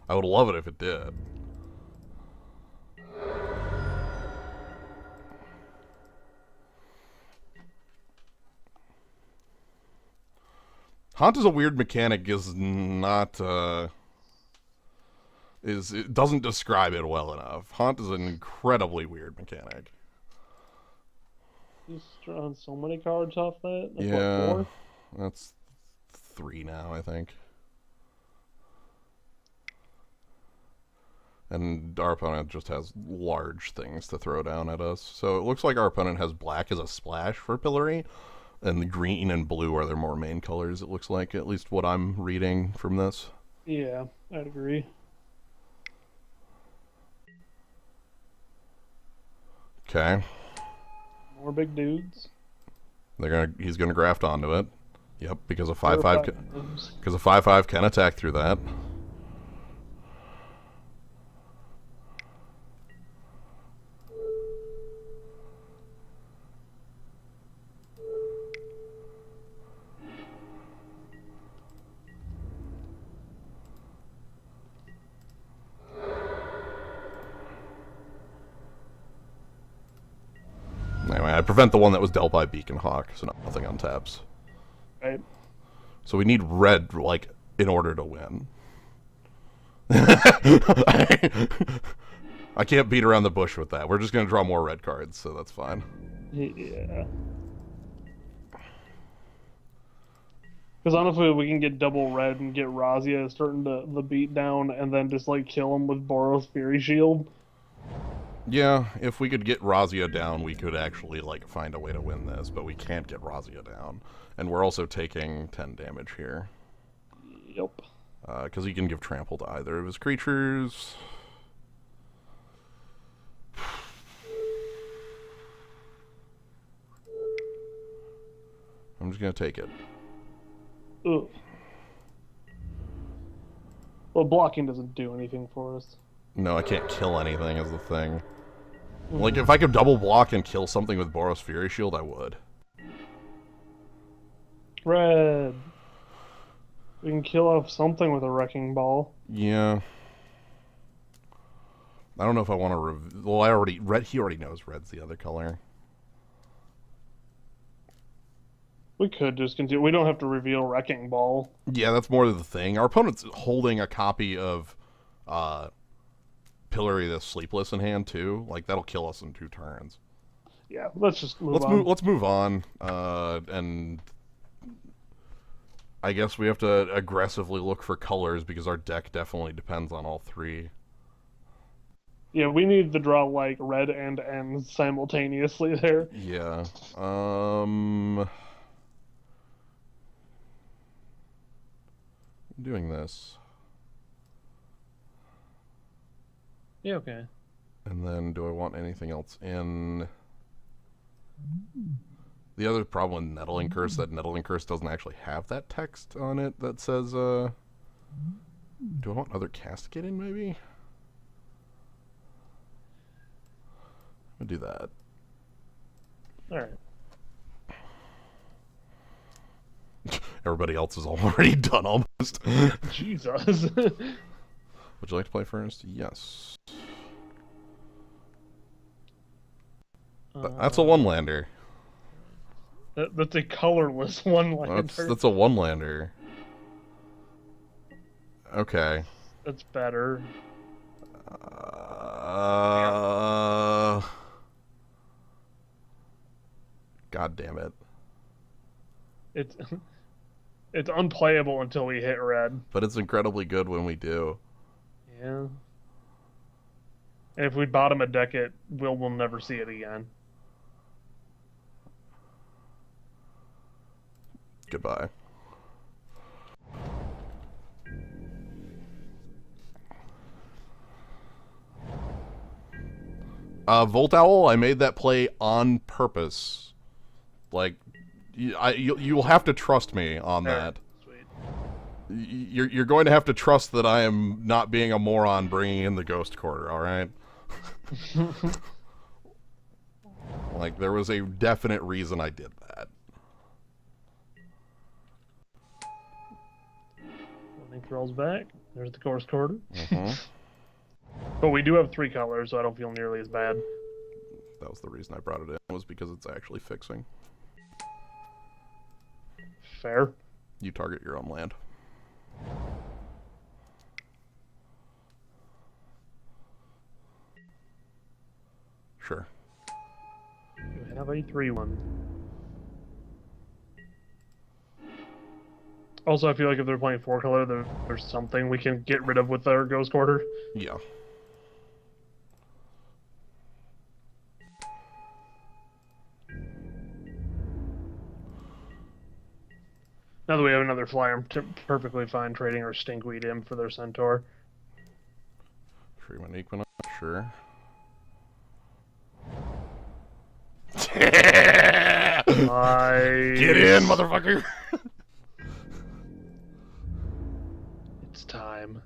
I would love it if it did. Haunt is a weird mechanic, is not, it doesn't describe it well enough. Haunt is an incredibly weird mechanic. He's drawn so many cards off that. That's yeah, what, 4? that's 3 now, I think. And our opponent just has large things to throw down at us. So it looks like our opponent has black as a splash for Pillory, and the green and blue are their more main colors, it looks like, at least what I'm reading from this. Yeah, I'd agree. Okay. More big dudes. He's gonna graft onto it. Yep, because a 5/5 because a 5/5 can attack through that. Anyway, I prevent the one that was dealt by Beacon Hawk, so nothing untaps. Right. So we need red, like, in order to win. I can't beat around the bush with that. We're just going to draw more red cards, so that's fine. Yeah. Because honestly, we can get double red and get Razia starting the beat down, and then just like kill him with Boros Fury Shield. Yeah, if we could get Razia down, we could actually, like, find a way to win this, but we can't get Razia down. And we're also taking 10 damage here. Yep. Because he can give trample to either of his creatures. I'm just going to take it. Ugh. Well, blocking doesn't do anything for us. No, I can't kill anything is the thing. Like, if I could double block and kill something with Boros Fury Shield, I would. Red. We can kill off something with a Wrecking Ball. Yeah. I don't know if I want to... Well, he already knows red's the other color. We could just continue. We don't have to reveal Wrecking Ball. Yeah, that's more the thing. Our opponent's holding a copy of Pillory the Sleepless in hand, too. Like, that'll kill us in 2 turns. Yeah, let's just move on. Let's move on. And I guess we have to aggressively look for colors because our deck definitely depends on all 3. Yeah, we need to draw, like, red and N simultaneously there. Yeah. doing this. Yeah, okay. And then do I want anything else in? The other problem with Nettling Curse, that Nettling Curse doesn't actually have that text on it that says, do I want other castigate in, maybe? I'll do that. Alright. Everybody else is already done, almost. Jesus. Would you like to play first? Yes. That's a one-lander. That's a colorless one-lander. That's a one-lander. Okay. That's better. God damn it. It's unplayable until we hit red. But it's incredibly good when we do. Yeah. And if we bottom a deck it, we'll never see it again. Goodbye. Volt Owl, I made that play on purpose. Like, you'll have to trust me on that. Sweet. You're going to have to trust that I am not being a moron bringing in the Ghost Quarter, alright? Like, there was a definite reason I did that. Link rolls back. There's the Ghost Quarter. Mm-hmm. But we do have 3 colors, so I don't feel nearly as bad. That was the reason I brought it in, was because it's actually fixing. Fair. You target your own land. Sure. You have a 3/1. Also, I feel like if they're playing 4 color, there's something we can get rid of with our Ghost Quarter. Yeah. Now that we have another flyer, I'm perfectly fine trading our Stinkweed in for their Centaur. Freeman Equinox, sure. Nice. Get in, motherfucker! It's time.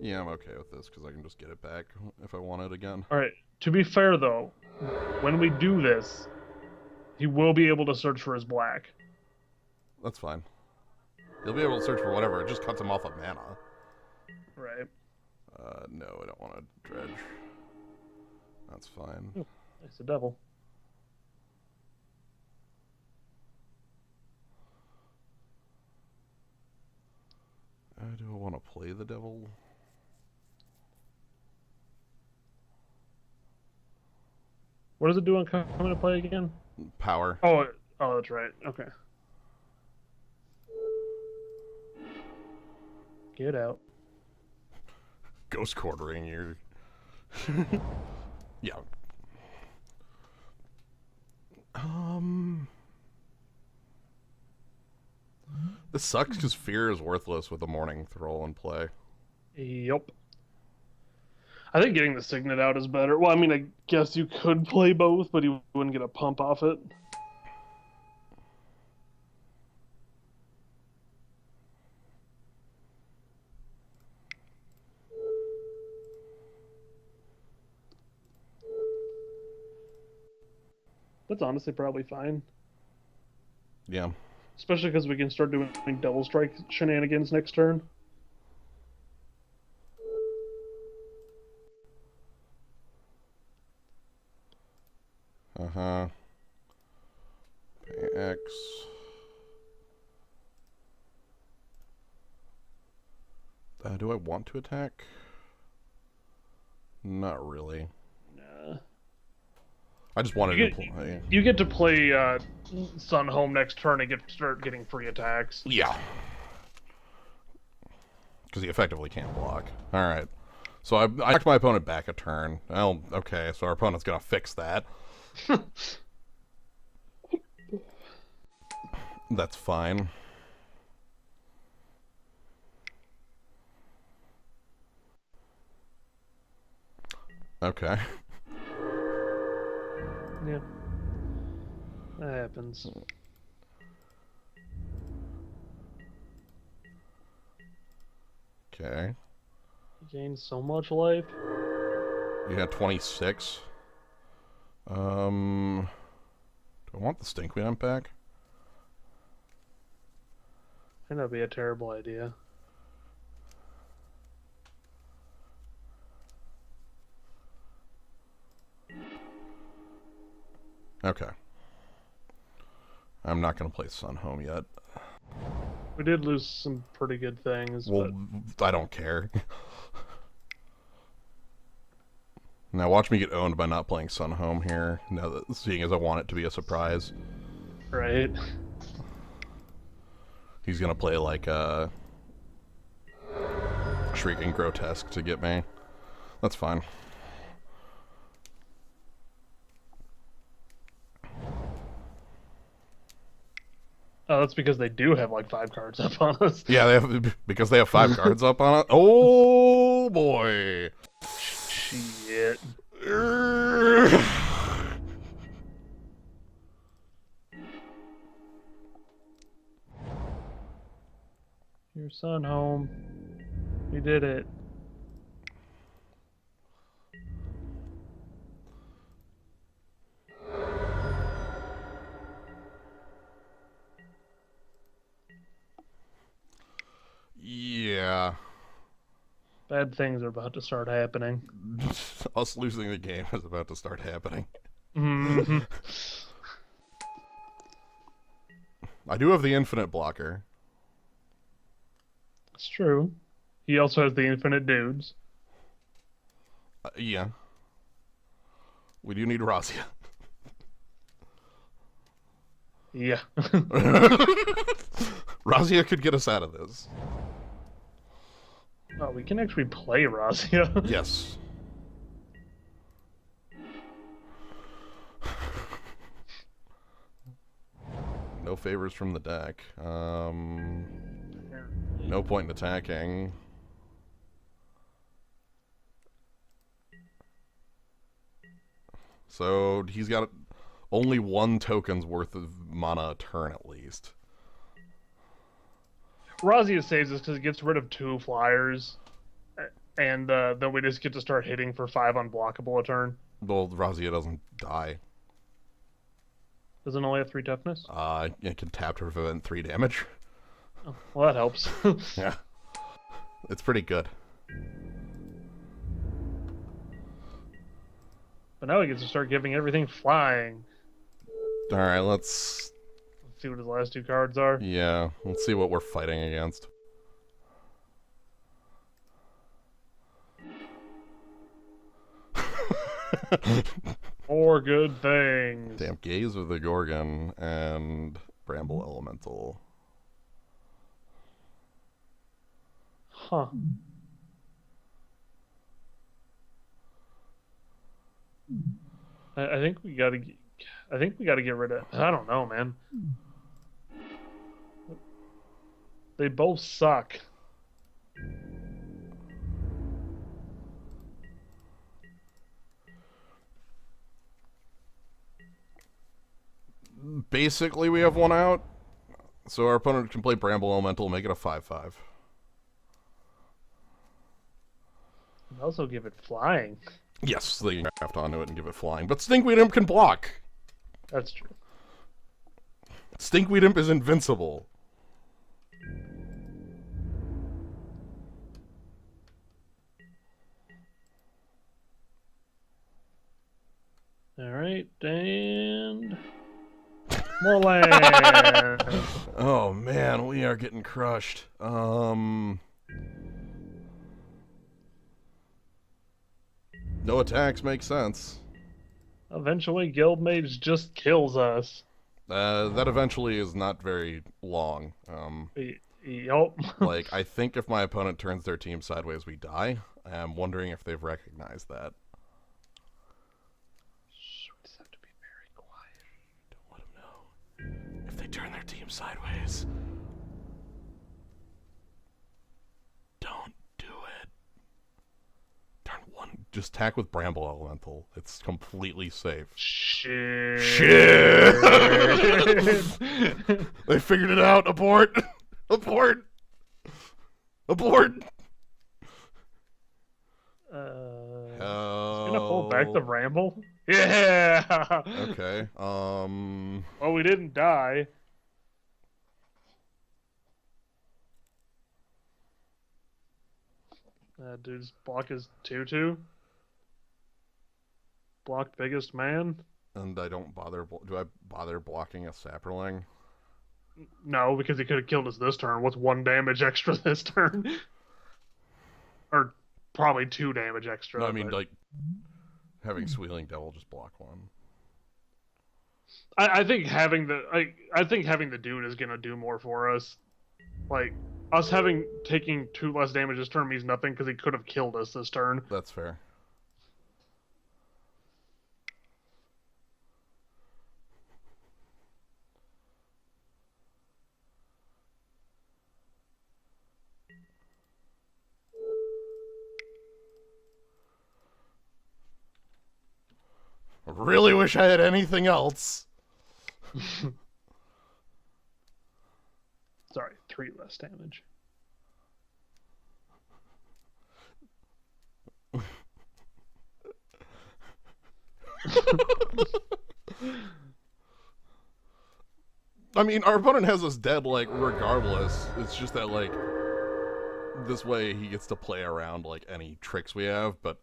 Yeah, I'm okay with this, because I can just get it back if I want it again. Alright, to be fair though, when we do this, he will be able to search for his black. That's fine. He'll be able to search for whatever, it just cuts him off of mana. Right. No, I don't want to dredge. That's fine. Ooh, it's a devil. Do I want to play the devil? What does it do on coming to play again? Power. Oh, that's right. Okay. Get out. Ghost Quartering, you're... Yeah. This sucks because Fear is worthless with a Morning Thrall in play. Yep. I think getting the Signet out is better. Well, I mean, I guess you could play both, but you wouldn't get a pump off it. That's honestly probably fine. Yeah. Especially because we can start doing double strike shenanigans next turn. Uh-huh. Pay X. Do I want to attack? Not really. Nah. I just wanted to play. You get to play Sun Home next turn and start getting free attacks. Yeah. Because he effectively can't block. Alright. So I knocked my opponent back a turn. Well, okay, so our opponent's gonna fix that. That's fine. Okay. Yeah. That happens. Okay. You gain so much life. You had 26. Do I want the Stinkweed Imp back? I think that'd be a terrible idea. Okay. I'm not going to play Sun Home yet. We did lose some pretty good things. Well, but I don't care. Now watch me get owned by not playing Sun Home here. Now that, seeing as I want it to be a surprise. Right. He's gonna play like Shrieking Grotesque to get me. That's fine. Oh, that's because they do have like 5 cards up on us. Yeah, they have, because they have 5 cards up on it. Oh boy. Shit. Your son home. You did it. Yeah. Bad things are about to start happening. Us losing the game is about to start happening. Mm-hmm. I do have the infinite blocker. It's true. He also has the infinite dudes. Yeah. We do need Razia. Yeah. Razia could get us out of this. Oh, we can actually play Razia. Yes. No favors from the deck. No point in attacking. So he's got only 1 token's worth of mana a turn at least. Razia saves us because it gets rid of 2 flyers, and then we just get to start hitting for 5 unblockable a turn. Well, Razia doesn't die. Does it only have 3 toughness? It can tap to prevent 3 damage. Oh, well, that helps. Yeah. It's pretty good. But now he gets to start giving everything flying. Alright, let's See what his last 2 cards are. yeah, let's see what we're fighting against. More good things. Damn, Gaze of the Gorgon and Bramble Elemental. Huh. I think we gotta. I think we gotta get rid of. I don't know, man. They both suck. Basically, we have 1 out. So our opponent can play Bramble Elemental, make it a 5/5. Also give it flying. Yes, they can draft onto it and give it flying. But Stinkweed Imp can block. That's true. Stinkweed Imp is invincible. Alright, and more land. Oh man, we are getting crushed. No attacks make sense. Eventually, Guild Mage just kills us. That eventually is not very long. Yup. Like, I think if my opponent turns their team sideways, we die. I'm wondering if they've recognized that. Shh, we just have to be very quiet. Don't let them know. If they turn their team sideways. Don't do it. Turn 1. Just attack with Bramble Elemental. It's completely safe. Shit. They figured it out. Abort. Abort. Abort. Gonna hold back the ramble. Yeah. Okay. Well, we didn't die. Dude's block is 2/2. Blocked biggest man. And I don't bother. Do I bother blocking a Saproling? No, because he could have killed us this turn. What's 1 damage extra this turn? Or probably 2 damage extra. No, I mean, like, having Sweeling Devil just block 1. I think having the dude is gonna do more for us. Like, us taking 2 less damage this turn means nothing because he could have killed us this turn. That's fair. I really wish I had anything else. Sorry, 3 less damage. I mean, our opponent has us dead, like, regardless. It's just that, like, this way he gets to play around, like, any tricks we have, but,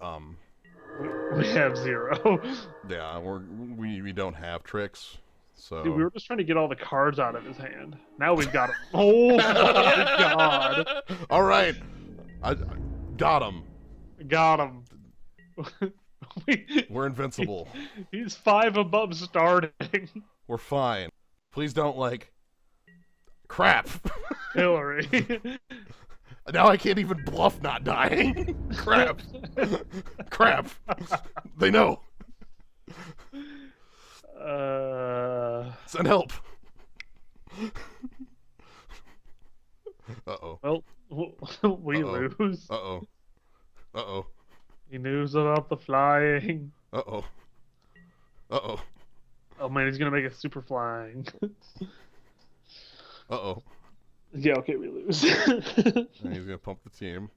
We have 0. yeah, we don't have tricks, so... Dude, we were just trying to get all the cards out of his hand. Now we've got him. Oh my god. Alright. I got him. Got him. We're invincible. He's 5 above starting. We're fine. Please don't, like... Crap. Hillary. Now I can't even bluff not dying. Crap. Crap. They know. Send help. Uh-oh. Well, we lose. Uh-oh. Uh-oh. He knows about the flying. Uh-oh. Uh-oh. Oh man, he's gonna make it super flying. Uh-oh. Yeah, okay, we lose. And he's gonna pump the team.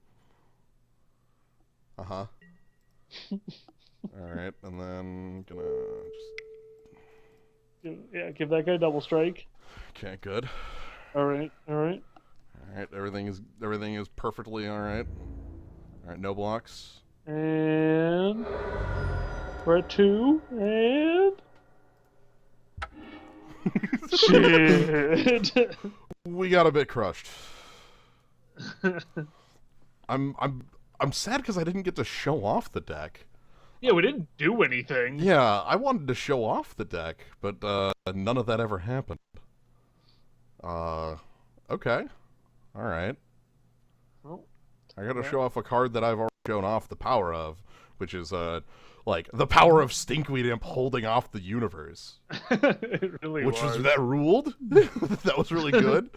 Uh-huh. Alright, and then gonna just... Yeah, give that guy double strike. Okay, good. Alright. Alright, everything is perfectly alright. Alright, no blocks. And we're at 2, and shit. We got a bit crushed. I'm sad because I didn't get to show off the deck. Yeah, we didn't do anything. Yeah, I wanted to show off the deck, but none of that ever happened. Okay. Alright. Well, I gotta show off a card that I've already shown off the power of, which is, like, the power of Stinkweed Imp holding off the universe. It really Which was. that ruled. That was really good.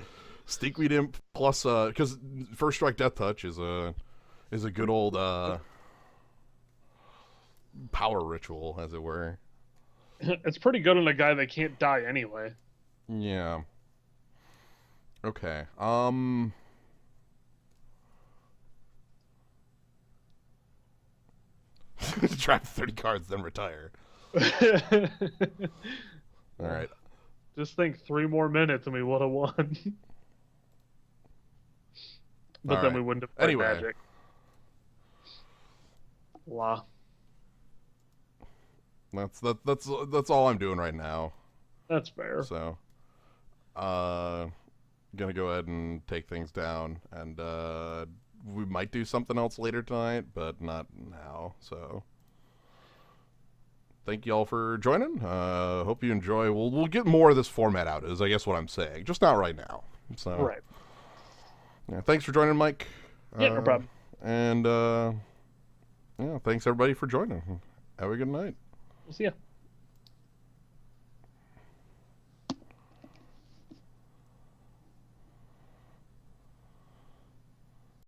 Stinkweed Imp plus, because First Strike Death Touch is a good old, power ritual, as it were. It's pretty good on a guy that can't die anyway. Yeah. Okay. Trap 30 cards, then retire. Alright. Just think 3 more minutes and we would have won. But then we wouldn't have played Anyway. Magic. La. That's all I'm doing right now. That's fair. So, gonna go ahead and take things down, and we might do something else later tonight, but not now. So, thank you all for joining. Hope you enjoy. We'll get more of this format out, is I guess what I'm saying, just not right now. So, Right. Yeah, thanks for joining, Mike. Yeah, no problem. And yeah, thanks everybody for joining. Have a good night. We'll see ya.